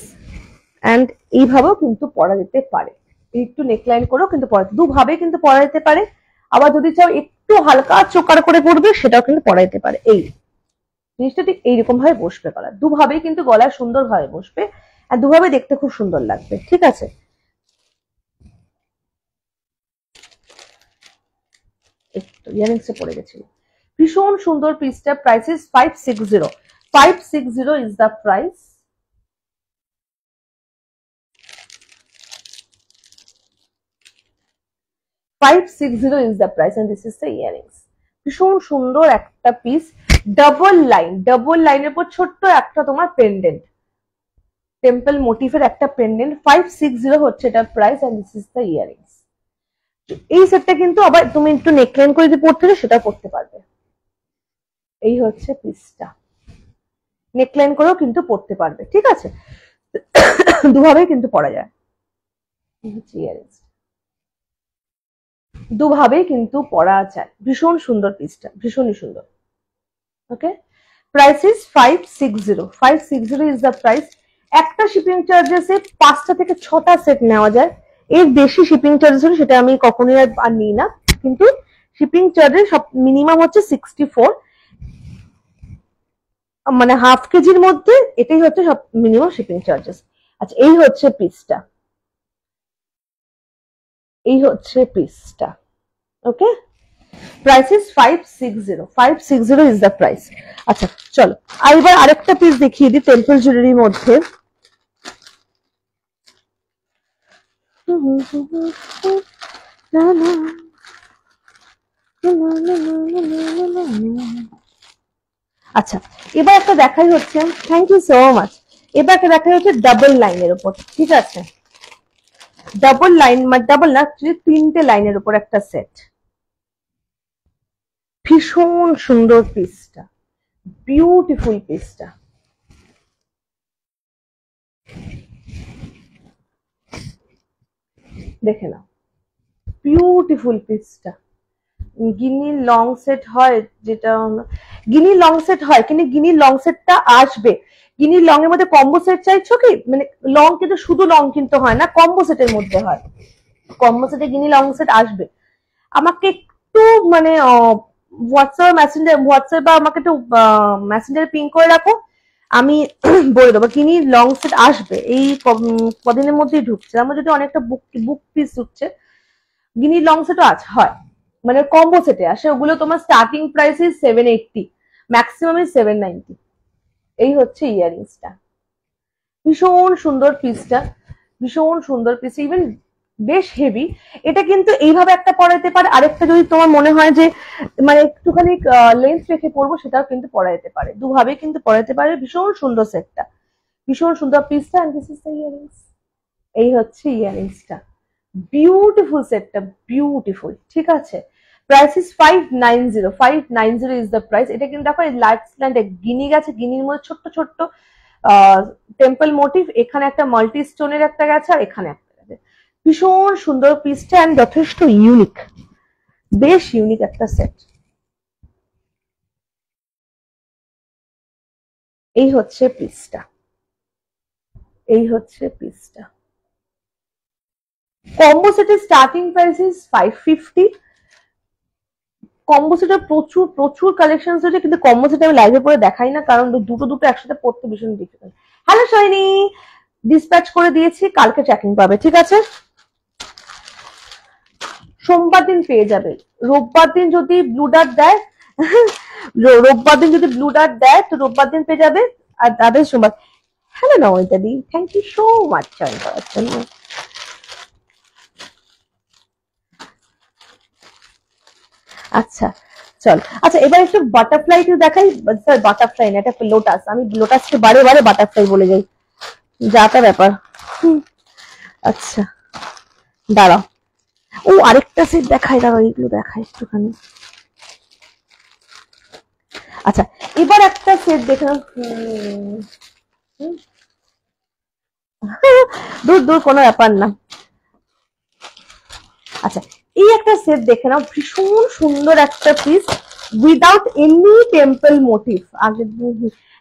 and এইভাবেও কিন্তু পরা যেতে পারে, একটু নেকলাইন করেও কিন্তু পরা, দুভাবে কিন্তু পরা যেতে পারে, আবার যদি চাও একটু হালকা চোকার করে পড়বে সেটাও কিন্তু পরা যেতে পারে। এই জিনিসটা ঠিক এইরকম ভাবে বসবে গলা, দুভাবেই কিন্তু গলায় সুন্দর ভাবে বসবে আর দুভাবে দেখতে খুব সুন্দর লাগবে, ঠিক আছে। একটু ইয়ারিংসে পড়ে গেছিল, ভীষণ সুন্দর পিসটা, price is 560 is the price. is the price and this is the earrings. ভীষণ সুন্দর একটা পিস, ডাবল লাইনের উপর ছোট্ট একটা তোমার পেন্ডেন্ট, টেম্পল মোটিভের একটা পেন্ডেন্ট, 560 হচ্ছে এটা price and this is the earrings. এই সেটটা কিন্তু আবার তুমি একটু নেকলাইন করে যদি পড়তে চাও সেটা করতে পারবে। এই হচ্ছে পিসটা, নেকলাইন করেও কিন্তু পড়তে পারবে, ঠিক আছে, দুভাবেই কিন্তু পরা যায়। এই হচ্ছে ইয়ারিংস, দুভাবেই কিন্তু পরা যায়, ভীষণ সুন্দর পিসটা, ভীষণই সুন্দর। Okay, price is 560 is the price. একটা শিপিং চার্জেসে 5টা থেকে 6টা সেট নেওয়া যায়, এর বেশি শিপিং চার্জেস হলে সেটা আমি কখনোই আর নিই না, কিন্তু শিপিং চার্জেস সব মিনিমাম হচ্ছে 64, মানে হাফ কেজির মধ্যে এটাই হচ্ছে সব মিনিমাম শিপিং চার্জেস। আচ্ছা এই হচ্ছে পিসটা, এই হচ্ছে পিসটা, okay, price is 560 is the price. আচ্ছা চলো এবার আরেকটা পিস দেখিয়ে দিই টেম্পল জুয়েলারির মধ্যে। আচ্ছা এবার একটা দেখাই হচ্ছে, থ্যাংক ইউ সো মাচ, এবার একটা দেখাই হচ্ছে ডাবল লাইনের উপর, ঠিক আছে, ডাবল লাইন, মানে ডাবল না, 3টে লাইনের উপর একটা সেট, ভীষণ সুন্দর পিসটা, বিউটিফুল পিসটা। দেখে নাও, বিউটিফুল পিসটা। গিনির লং সেট হয়, যেটা গিনির লং সেট হয়, কিন্তু গিনির লং সেটটা আসবে। গিনির লং এর মধ্যে কম্বো সেট চাইছো কি? মানে লং কিন্তু শুধু লং কিন্তু হয় না, কম্বো সেটের মধ্যে হয়। কম্বো সেটে গিনি লং সেট আসবে। আমাকে একটু মানে হোয়াটসঅ্যাপ বা আমাকে একটু মেসেঞ্জারে পিং করে রাখো, আমি বলে দেবো। গিনি লং সেট আসবে এই কদিনের মধ্যেই ঢুকছে। আমার যদি অনেকটা বুক পিস ঢুকছে, গিনি লং সেটও আছে, হয় মানে কম্বো সেটে আসে। ওগুলো তোমার starting price is 780, maximum is 790। এই হচ্ছে ইয়ারিংসটা, ভীষণ সুন্দর পিসটা, ভীষণ সুন্দর পিস, ইভেন বেশ হেভি। এটা কিন্তু এইভাবে একটা পরাইতে পারে, আরেকটা যদি তোমার মনে হয় যে মানে একটুখানি লেন্থ রেখে পরবো, সেটাও কিন্তু পরাইতে পারে, দুভাবে কিন্তু পরাইতে পারে। ভীষণ সুন্দর সেটটা, ভীষণ সুন্দর পিসটা। And this is the earrings. এই হচ্ছে ইয়ারিংসটা, বিউটিফুল সেটটা, বিউটিফুল। ঠিক আছে, price is 590, 590 is the price. এটা কিন্তু দেখো লাইট স্ল্যান্ড গিনি গেছে, গিনির মধ্যে ছোট্ট ছোট্ট টেম্পল মোটিভ, এখানে একটা মাল্টি স্টোনের একটা গেছে, আর এখানে একটা গেছে। ভীষণ সুন্দর পিসটা এন্ড যথেষ্ট ইউনিক, বেশ ইউনিক একটা সেট। এই হচ্ছে পিসটা, এই হচ্ছে পিসটা। কম্বো সেটের স্টার্টিং প্রাইস ইজ 550। কম্বো সেটের প্রচুর প্রচুর কালেকশন হচ্ছে, কিন্তু কম্বো সেট আমি লাইভে পরে দেখাই না, কারণ দুটো দুটো একসাথে পড়তে ভীষণ ডিফিকাল্ট। হ্যালো শাইনি, ডিসপ্যাচ করে দিয়েছি, কালকে ট্র্যাকিং পাবে। ঠিক আছে, সোমবার দিন পেয়ে যাবে। রোববার দিন যদি ব্লু ডার্ট দেয় রোববার দিন যদি ব্লু ডার্ট দেয় তো রোববার দিন পেয়ে যাবে, আর তাদের সোমবার। Hello Namita di, thank you so much join করার জন্য। আচ্ছা চল, আচ্ছা এবার একটু বাটারফ্লাই দেখাই। স্যার বাটারফ্লাই না, এটা লোটাস। আমি লোটাসকে বারে বারে বাটারফ্লাই বলে যাই, যাতা ব্যাপার। আচ্ছা দাঁড়াও, ও আরেকটা সেট দেখাই, দাঁড়াও এগুলো দেখাই একটুখানি। আচ্ছা এবার একটা সেট দেখলাম, দূর দূর কোনো ব্যাপার না। আচ্ছা এই একটা সেট দেখে নাও, ভীষণ সুন্দর একটা piece, without any temple motif. আগে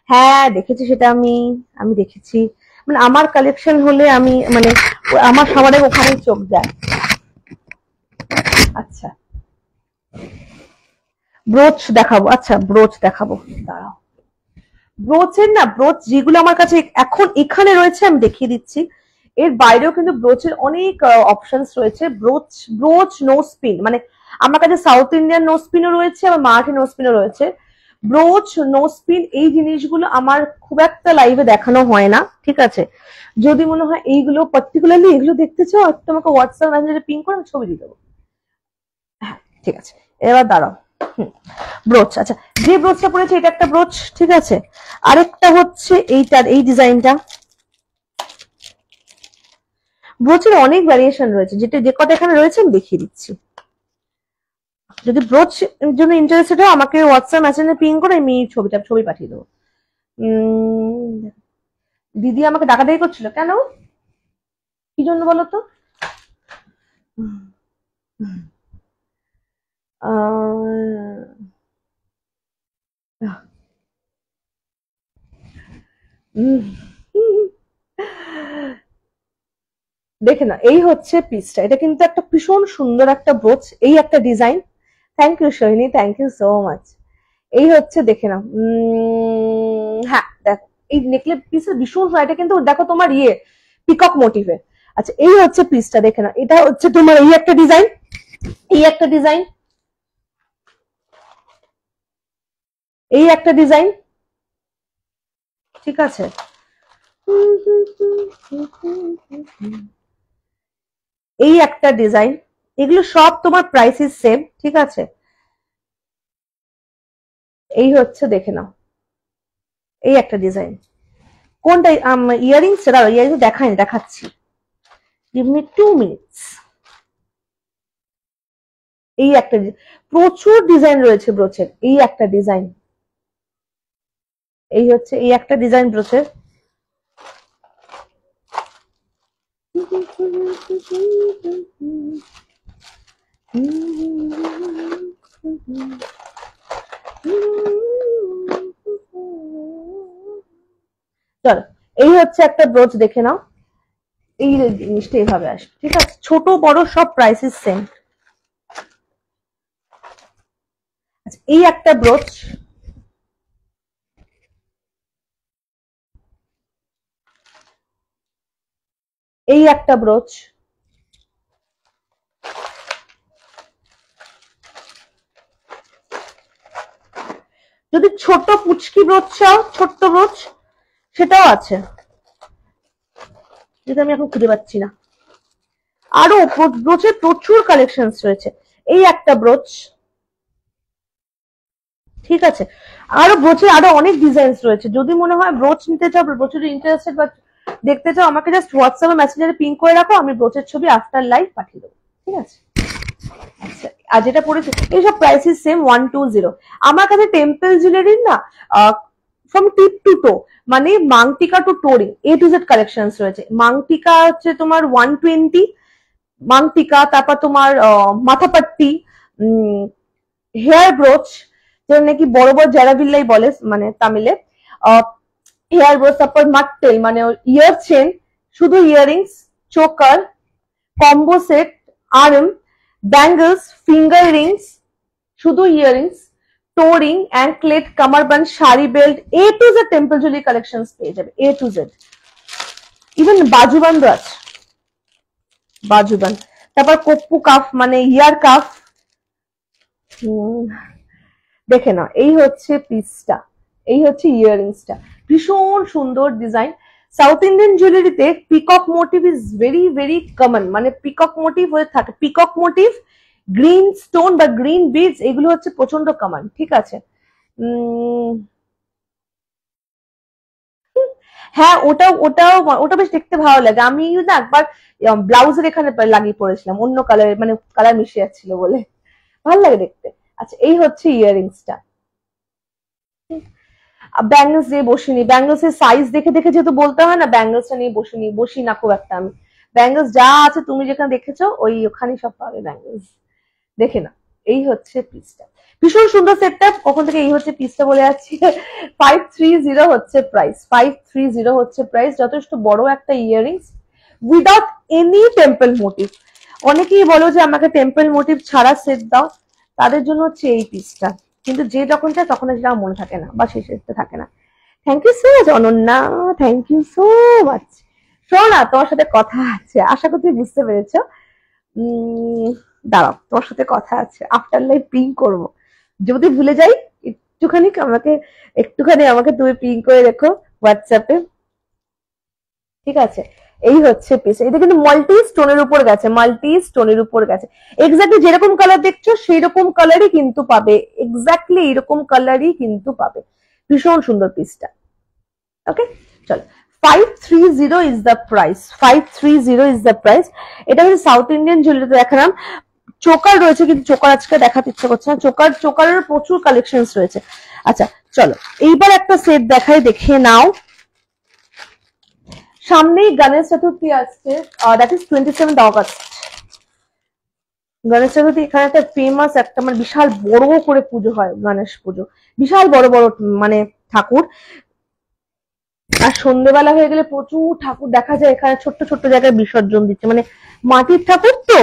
হ্যাঁ দেখেছি সেটা, আমি আমি দেখেছি, মানে আমার কালেকশন হলে আমি মানে আমার সবার ওখানেই চোখ যায়। আচ্ছা ব্রোচ দেখাবো, আচ্ছা ব্রোচ দেখাবো, দাঁড়াও। ব্রোচের না, ব্রোচ যেগুলো আমার কাছে এখন এখানে রয়েছে আমি দেখিয়ে দিচ্ছি। এর বাইরেও কিন্তু ব্রোচের অনেক অপশনস রয়েছে। ব্রোচ, ব্রোচ নো স্পিন, মানে আমার কাছে সাউথ ইন্ডিয়ান নো স্পিনও রয়েছে, আবার মারাঠি নো স্পিনও রয়েছে। ব্রোচ নো স্পিন এই জিনিসগুলো আমার খুব একটা লাইভে দেখানো হয় না। ঠিক আছে, যদি মনে হয় এইগুলো পার্টিকুলারলি এগুলো দেখতে চাও, তোমাকে হোয়াটসঅ্যাপ মেসেজে পিং করে আমি ছবি দিয়ে দেবো। হ্যাঁ ঠিক আছে, এবার দাঁড়াও। ব্রোচ, আচ্ছা যে ব্রোচটা পড়েছে এটা একটা ব্রোচ। ঠিক আছে, আরেকটা হচ্ছে এইটার এই ডিজাইনটা। ব্রোচের অনেক ভ্যারিয়েশন রয়েছে, যেটা যে কটা এখানে রয়েছে আমি দেখিয়ে দিচ্ছি। যদি ব্রোচ জন্য ইন্টারেস্টেড হয় আমাকে হোয়াটসঅ্যাপ মেসেজে পিং করে আমি ছবি পাঠিয়ে দেবো। দিদি আমাকে ডাকাডাকি করছিল কেন, কি জন্য বলো তো? দেখে না, এই হচ্ছে পিসটা। এটা কিন্তু একটা ভীষণ সুন্দর একটা ব্রোচ, এই একটা design. Thank you Sohini, thank you so much. এই হচ্ছে দেখে নাও, হ্যাঁ দেখো এই নেকলেস পিসের ভীষণ, এটা কিন্তু দেখো তোমার ইয়ে পিকক মোটিভের। আচ্ছা এই হচ্ছে পিসটা, দেখে নাও। এটা হচ্ছে তোমার এই একটা ডিজাইন, এই একটা ডিজাইন, এই একটা ডিজাইন। ঠিক আছে, এই একটা ডিজাইন। এগুলো সব তোমার প্রাইসিস সেম। ঠিক আছে, এই হচ্ছে দেখে নাও, এই একটা ডিজাইন। কোনটা ইয়ারিংস? দাঁড়াও ইয়ারিংস দেখাইনি, দেখাচ্ছি, গিভ মি 2 মিনিটস। এই একটা প্রচুর ডিজাইন রয়েছে ব্রোচের, এই একটা ডিজাইন, এই হচ্ছে এই একটা ডিজাইন ব্রোচের। চলো এই হচ্ছে একটা ব্রোচ, দেখে নাও। এই জিনিসটা এইভাবে আসবে, ঠিক আছে? ছোট বড় সব প্রাইসেস সেম। আচ্ছা এই একটা ব্রোচ, এই একটা ব্রোচ, যদি ছোট পুচকি ব্রোচ চাও, ছোট্ট ব্রোচ সেটাও আছে, যেটা আমি এখন খুঁজে পাচ্ছি না। আরো ব্রোচের প্রচুর কালেকশন রয়েছে। এই একটা ব্রোচ, ঠিক আছে? আরো ব্রোচের আরো অনেক ডিজাইন রয়েছে। যদি মনে হয় ব্রোচ নিতে চাও, ব্রোচের ইন্টারেস্টেড বা দেখতে চাও, আমাকে জাস্ট হোয়াটসঅ্যাপে মেসেঞ্জারে পিং করে রাখো, আমি ব্রোচের ছবি আফটার লাইভ পাঠিয়ে দেবো, ঠিক আছে? আচ্ছা আর যেটা পড়েছে এইসব প্রাইসেস সেম 120। আমার কাছে টেম্পল জুয়েলারির না ফ্রম টিপ টু টো, মানে মাংটিকা to toe ring A to Z collections রয়েছে। মাংটিকা হচ্ছে তোমার 120 মাংটিকা, তারপর তোমার মাথাপাট্টি, হেয়ার ব্রোচ, যেটা নাকি বড় বড় জারাভিল্লাই বলে মানে তামিলে, হেয়ার ব্রোচ, তারপর মাটটেল মানে ইয়ার চেন, শুধু earrings, choker, combo set, arm, bangles, finger rings, শুধু ইয়ারিংস, টোরিং, অ্যাঙ্কলেট, কামারবান্ড, sari belt, A to Z temple jewellery collections পেয়ে যাবে, A to Z। ইভেন বাজুবান্দ আছে, বাজুবান, তারপর কপ্পু কাফ মানে ইয়ার কাফ। দেখে না, এই হচ্ছে পিসটা, এই হচ্ছে ইয়ারিংসটা, ভীষণ সুন্দর ডিজাইন। সাউথ ইন্ডিয়ান জুয়েলারিতে peacock motif is very very common, মানে পিকক মোটিভ হয়ে থাকে, পিকক মোটিভ, গ্রিন স্টোন বা গ্রিন বিডস, এগুলো হচ্ছে প্রচন্ড কমন, ঠিক আছে? হ্যাঁ ওটাও ওটাও ওটা বেশ দেখতে ভালো লাগে। আমি না একবার ব্লাউজের এখানে লাগিয়ে পড়েছিলাম, অন্য কালারের মানে কালার মিশে যাচ্ছিল বলে, ভালো লাগে দেখতে। আচ্ছা এই হচ্ছে ইয়ারিংসটা। ব্যাঙ্গলস দিয়ে বসিনি, ব্যাঙ্গলস এর সাইজ দেখে দেখে যেহেতু বলতে হয় না, ব্যাঙ্গলসটা নিয়ে বসি না খুব একটা আমি। ব্যাঙ্গলস যা আছে তুমি যেখানে দেখেছো ওই ওখানেই সব পাবে ব্যাঙ্গলস, দেখে না। এই হচ্ছে পিসটা, ভীষণ সুন্দর সেটটা। কখন থেকে এই হচ্ছে পিসটা বলে যাচ্ছি। 530 হচ্ছে প্রাইস, 530 হচ্ছে প্রাইস। যথেষ্ট বড় একটা earrings without any temple motif. অনেকেই বলো যে আমাকে টেম্পল মোটিভ ছাড়া সেট দাও, তাদের জন্য হচ্ছে এই পিসটা, কিন্তু যে যখন চায় তখন সেটা মনে থাকে না বা সেই সেটটা থাকে না। Thank you so much Ananya, thank you so much. শোনো না, তোমার সাথে কথা আছে, আশা করি তুমি বুঝতে পেরেছো। দাঁড়াও, তোমার সাথে কথা আছে, আফটার লাইভ পিং করবো, যদি ভুলে যাই একটুখানি আমাকে তুমি পিং করে রেখো হোয়াটসঅ্যাপে, ঠিক আছে? এই হচ্ছে পিস, এটা কিন্তু মাল্টি স্টোনের উপর গেছে, মাল্টি স্টোনের উপর গেছে। এক্স্যাক্টলি যেরকম কালার দেখছো সেই রকম কালারই কিন্তু পাবে, এক্স্যাক্টলি এরকম কালারই কিন্তু পাবে। ভীষণ সুন্দর পিসটা। ওকে চলো, 530 is the price, 530 is the price. এটা হচ্ছে সাউথ ইন্ডিয়ান জুয়েলারিতে দেখালাম। চোকার রয়েছে, কিন্তু চোকার আজকে দেখাতে ইচ্ছা করছে না, চোকারের প্রচুর কালেকশন রয়েছে। আচ্ছা চলো এইবার একটা সেট দেখাই, দেখে নাও। সামনেই গণেশ চতুর্থী আসছে, that is 27 August. Ganesh Chaturthi এখানে একটা ফেমাস একটা মানে বিশাল বড় করে পুজো হয়, গণেশ পুজো, বিশাল বড় বড় মানে ঠাকুর। আর সন্ধ্যেবেলা হয়ে গেলে প্রচুর ঠাকুর দেখা যায় এখানে, ছোট্ট ছোট্ট জায়গায় বিসর্জন দিচ্ছে, মানে মাটির ঠাকুর তো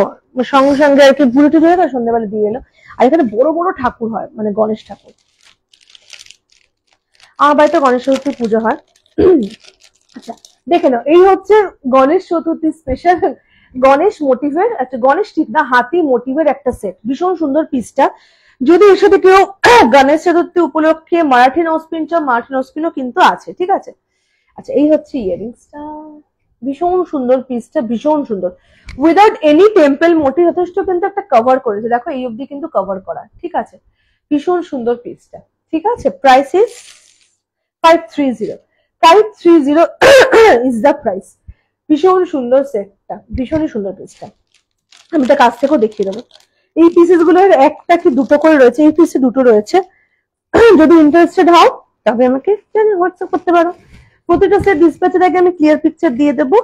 সঙ্গে সঙ্গে আর কি ঘুরে টুরে এলো, সন্ধ্যেবেলা দিয়ে এলো। আর এখানে বড় বড় ঠাকুর হয়, মানে গণেশ ঠাকুর। আমার বাড়িতে গণেশ চতুর্থী পুজো হয়। আচ্ছা দেখে নাও, এই হচ্ছে গণেশ চতুর্থী স্পেশাল গণেশ মোটিভের একটা, গণেশ ঠিক না হাতি মোটিভের একটা সেট, ভীষণ সুন্দর পিসটা। যদি এর সাথে কেউ গণেশ চতুর্থী উপলক্ষে মারাঠি নোজপিন চাও, মারাঠি নোজপিনও কিন্তু আছে, ঠিক আছে? আচ্ছা এই হচ্ছে ইয়ারিংসটা, ভীষণ সুন্দর পিসটা, ভীষণ সুন্দর, উইদাউট এনি টেম্পল মোটিভ। যথেষ্ট কিন্তু একটা কভার করেছে, দেখো এই অবধি কিন্তু কভার করা, ঠিক আছে? ভীষণ সুন্দর পিসটা, ঠিক আছে? Price is 530, 530 is the price. ভীষণ সুন্দর সেটটা, ভীষণই সুন্দর পিসটা। আমি এটা কাছ থেকেও দেখিয়ে দেবো, এই পিসেস গুলোর একটা কি দুটো করে রয়েছে, এই পিসে দুটো রয়েছে। যদি ইন্টারেস্টেড হও তবে আমাকে হোয়াটসঅ্যাপ করতে পারো। প্রতিটা সেট ডিসপ্যাচের আগে আমি ক্লিয়ার পিকচার দিয়ে দেবো।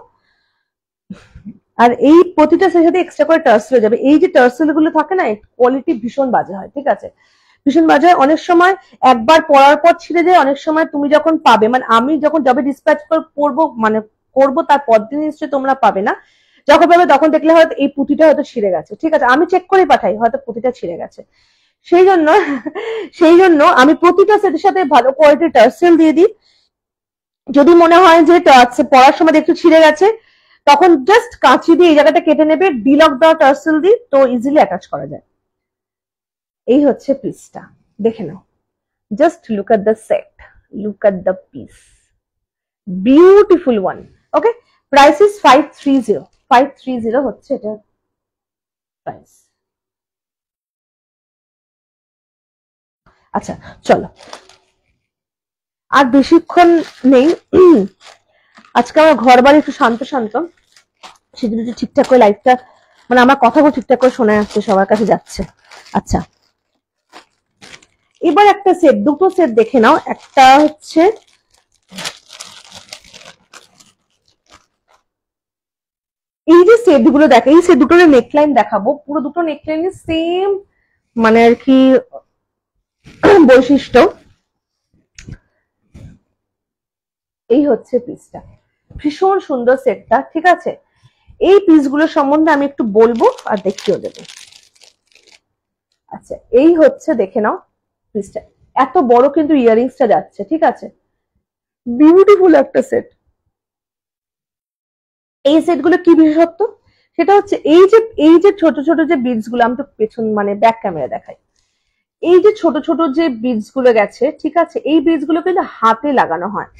আর এই প্রতিটা সেটের সাথে এক্সট্রা করে টার্সেল হয়ে যাবে। এই যে টার্সেল গুলো থাকে না, কোয়ালিটি ভীষণ বাজে হয়, ঠিক আছে, ভীষণ বাজে হয়। অনেক সময় একবার পরার পর ছিঁড়ে যায়, অনেক সময় তুমি যখন পাবে, মানে আমি যখন যবে ডিসপ্যাচ করবো, মানে করবো তার পরদিন নিশ্চয়ই তোমরা পাবে না, যখন পাবে তখন দেখলে হয়তো এই পুঁতিটা হয়তো ছিঁড়ে গেছে, ঠিক আছে, আমি চেক করে পাঠাই হয়তো পুঁতিটা ছিঁড়ে গেছে। সেই জন্য আমি প্রতিটা সেটের সাথে ভালো কোয়ালিটির টার্সেল দিয়ে দিই। যদি মনে হয় যে পড়ার সময় একটু ছিঁড়ে গেছে, তখন জাস্ট কাঁচি দিয়ে এই জায়গাটা কেটে নেবে, ডিলক দেওয়া টার্সেল দিয়ে, তো ইজিলি অ্যাটাচ করা যায়। এই হচ্ছে পিসটা, দেখে নাও। Just look at the set, look at the piece, beautiful one. Okay, price is 530, 530 হচ্ছে এটা প্রাইস। আচ্ছা চলো, আর বেশিক্ষণ নেই, আজকে আমার ঘর বাড়ি একটু শান্ত শান্ত, সেদিন একটু ঠিকঠাক করে লাইফটা, মানে আমার কথাগুলো ঠিকঠাক করে শোনা যাচ্ছে, সবার কাছে যাচ্ছে। আচ্ছা, এবার একটা সেট, দুটো সেট দেখে নাও। একটা হচ্ছে এই যে সেট গুলো দেখো, এই সেট দুটোর নেকলাইন দেখাবো, পুরো দুটো নেকলাইনের সেম মানে আর কি বৈশিষ্ট্য। এই হচ্ছে পিসটা, ভীষণ সুন্দর সেটটা, ঠিক আছে। এই পিসগুলো সম্বন্ধে আমি একটু বলবো আর দেখিয়ে দেবো। আচ্ছা, এই হচ্ছে দেখে নাও পিসটা, এত বড় কিন্তু ইয়ারিংসটা যাচ্ছে, ঠিক আছে, বিউটিফুল একটা সেট। এই সেট গুলো কি বিশেষত্ব, সেটা হচ্ছে এই যে ছোট ছোট যে বিডস গুলো, আমি তো পেছন মানে ব্যাক ক্যামেরা দেখাই, এই যে ছোট ছোট যে বিডস গুলো গেছে, ঠিক আছে, এই বিডস গুলো কিন্তু হাতে লাগানো হয়।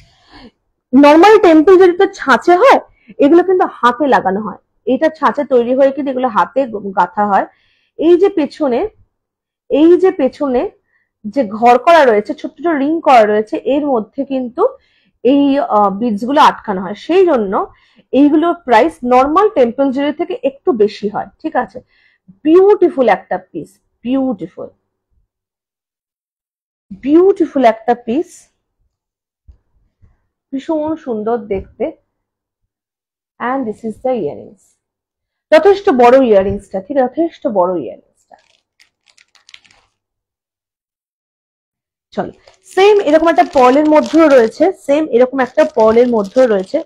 নর্মাল টেম্পল যদি তো ছাঁচে হয়, এগুলো কিন্তু হাতে লাগানো হয়। এটা ছাঁচে তৈরি হয়ে কিন্তু এগুলো হাতে গাঁথা হয়। এই যে পেছনে, এই যে পেছনে যে ঘর করা রয়েছে, ছোট ছোট রিং করা রয়েছে, এর মধ্যে কিন্তু এই বিডস গুলো আটকানো হয়। সেই জন্য এইগুলোর প্রাইস নর্মাল টেম্পল জুয়েলারি থেকে একটু বেশি হয়, ঠিক আছে। বিউটিফুল একটা পিস, বিউটিফুল বিউটিফুল একটা পিস, ভীষণ সুন্দর দেখতে। And this is the earrings, যথেষ্ট বড় ইয়ারিংসটা, ঠিক আছে, যথেষ্ট বড় ইয়ারিংসটা। চলো, সেম এরকম একটা পর্লের মধ্যেও রয়েছে, সেম এরকম একটা পর্লের মধ্যেও রয়েছে।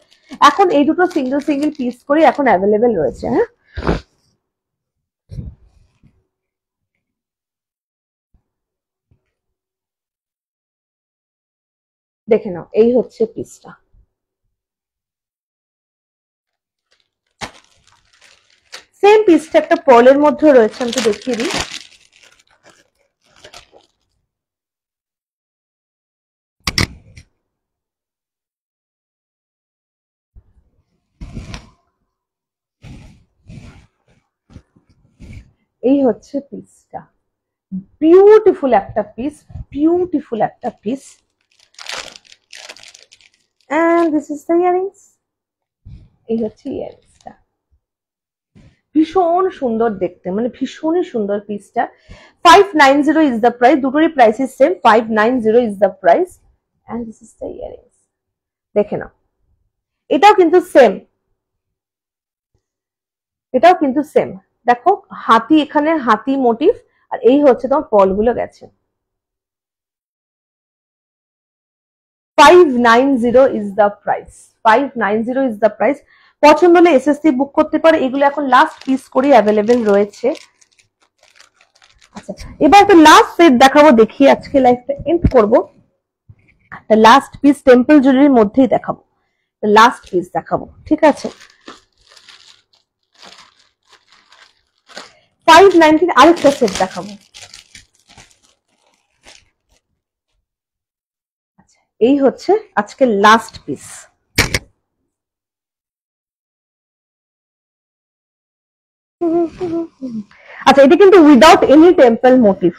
এখন এই দুটো সিঙ্গেল সিঙ্গেল পিস করে এখন অ্যাভেলেবেল রয়েছে। হ্যাঁ, দেখে নাও, এই হচ্ছে পিসটা। সেম পিসটা একটা পর্লের মধ্যে রয়েছে, আমি তো দেখিয়ে দিই। এই হচ্ছে পিসটা, বিউটিফুল একটা পিস, বিউটিফুল একটা piece. And this is the earrings, এই হচ্ছে ইয়ারিংসটা, ভীষণ সুন্দর দেখতে, মানে ভীষণই সুন্দর পিসটা। 590 ইজ দ্য প্রাইস, দুটোরই price is same, 590 is the price. And this is the earrings, দেখে নাও। এটাও কিন্তু সেম, এটাও কিন্তু সেম, দেখো হাতি, এখানে হাতি মোটিভ, আর এই হচ্ছে তোমার পলগুলো গেছে। 590 is the price, 590 is the price. পছন্দ হলে এসএসসি বুক করতে পারো। এগুলো এখন লাস্ট পিস করে অ্যাভেলেবেল রয়েছে। আচ্ছা, এবার একটা লাস্ট সেট দেখাবো, দেখি আজকে লাইফটা এন্ড করবো। একটা লাস্ট পিস টেম্পল জুয়েলারির মধ্যেই দেখাবো, লাস্ট পিস দেখাবো, ঠিক আছে। 590 আরেকটা সেট দেখাবো। আচ্ছা, এই হচ্ছে আজকে লাস্ট পিস। আচ্ছা, এটা কিন্তু without any temple motif,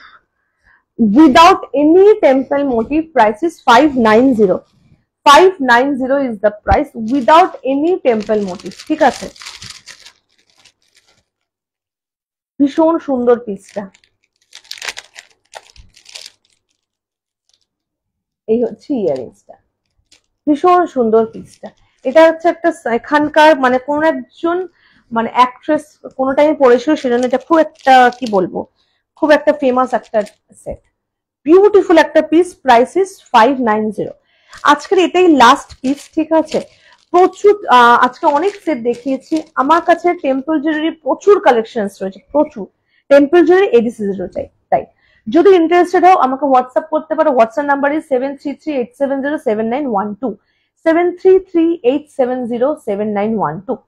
without any temple motif, price is 590, 590 is the price, without any temple motif, ঠিক আছে। ভীষণ সুন্দর পিসটা, এই হচ্ছে ইয়ারিংসটা, ভীষণ সুন্দর পিসটা। এটা হচ্ছে একটা এখানকার মানে কোন একজন মানে অ্যাক্ট্রেস কোনো টাইমে পড়েছিল, সেজন্য এটা খুব একটা কি বলবো, খুব একটা ফেমাস একটা সেট। বিউটিফুল একটা পিস, প্রাইস ইস 590। আজকের এটাই লাস্ট পিস, ঠিক আছে। প্রচুর আজকে অনেক সেট দেখিয়েছি। আমার কাছে টেম্পল জুয়েলারি প্রচুর কালেকশন রয়েছে, প্রচুর টেম্পল জুয়েলারি এডিসি চাই। তাই যদি ইন্টারেস্টেড হও আমাকে হোয়াটসঅ্যাপ করতে পারো। WhatsApp number is 7338707912, 7338707912।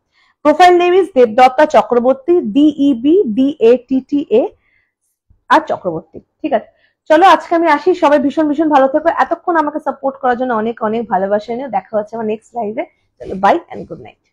Profile name is Debdatta Chakraborty, DEBDATTA আর চক্রবর্তী, ঠিক আছে। চলো আজকে আমি আসি, সবাই ভীষণ ভীষণ ভালো থেকো। এতক্ষণ আমাকে সাপোর্ট করার জন্য অনেক অনেক ভালোবাসা নিয়ে দেখা হচ্ছে আমার নেক্সট লাইভে। চলো বাই এন্ড গুড নাইট।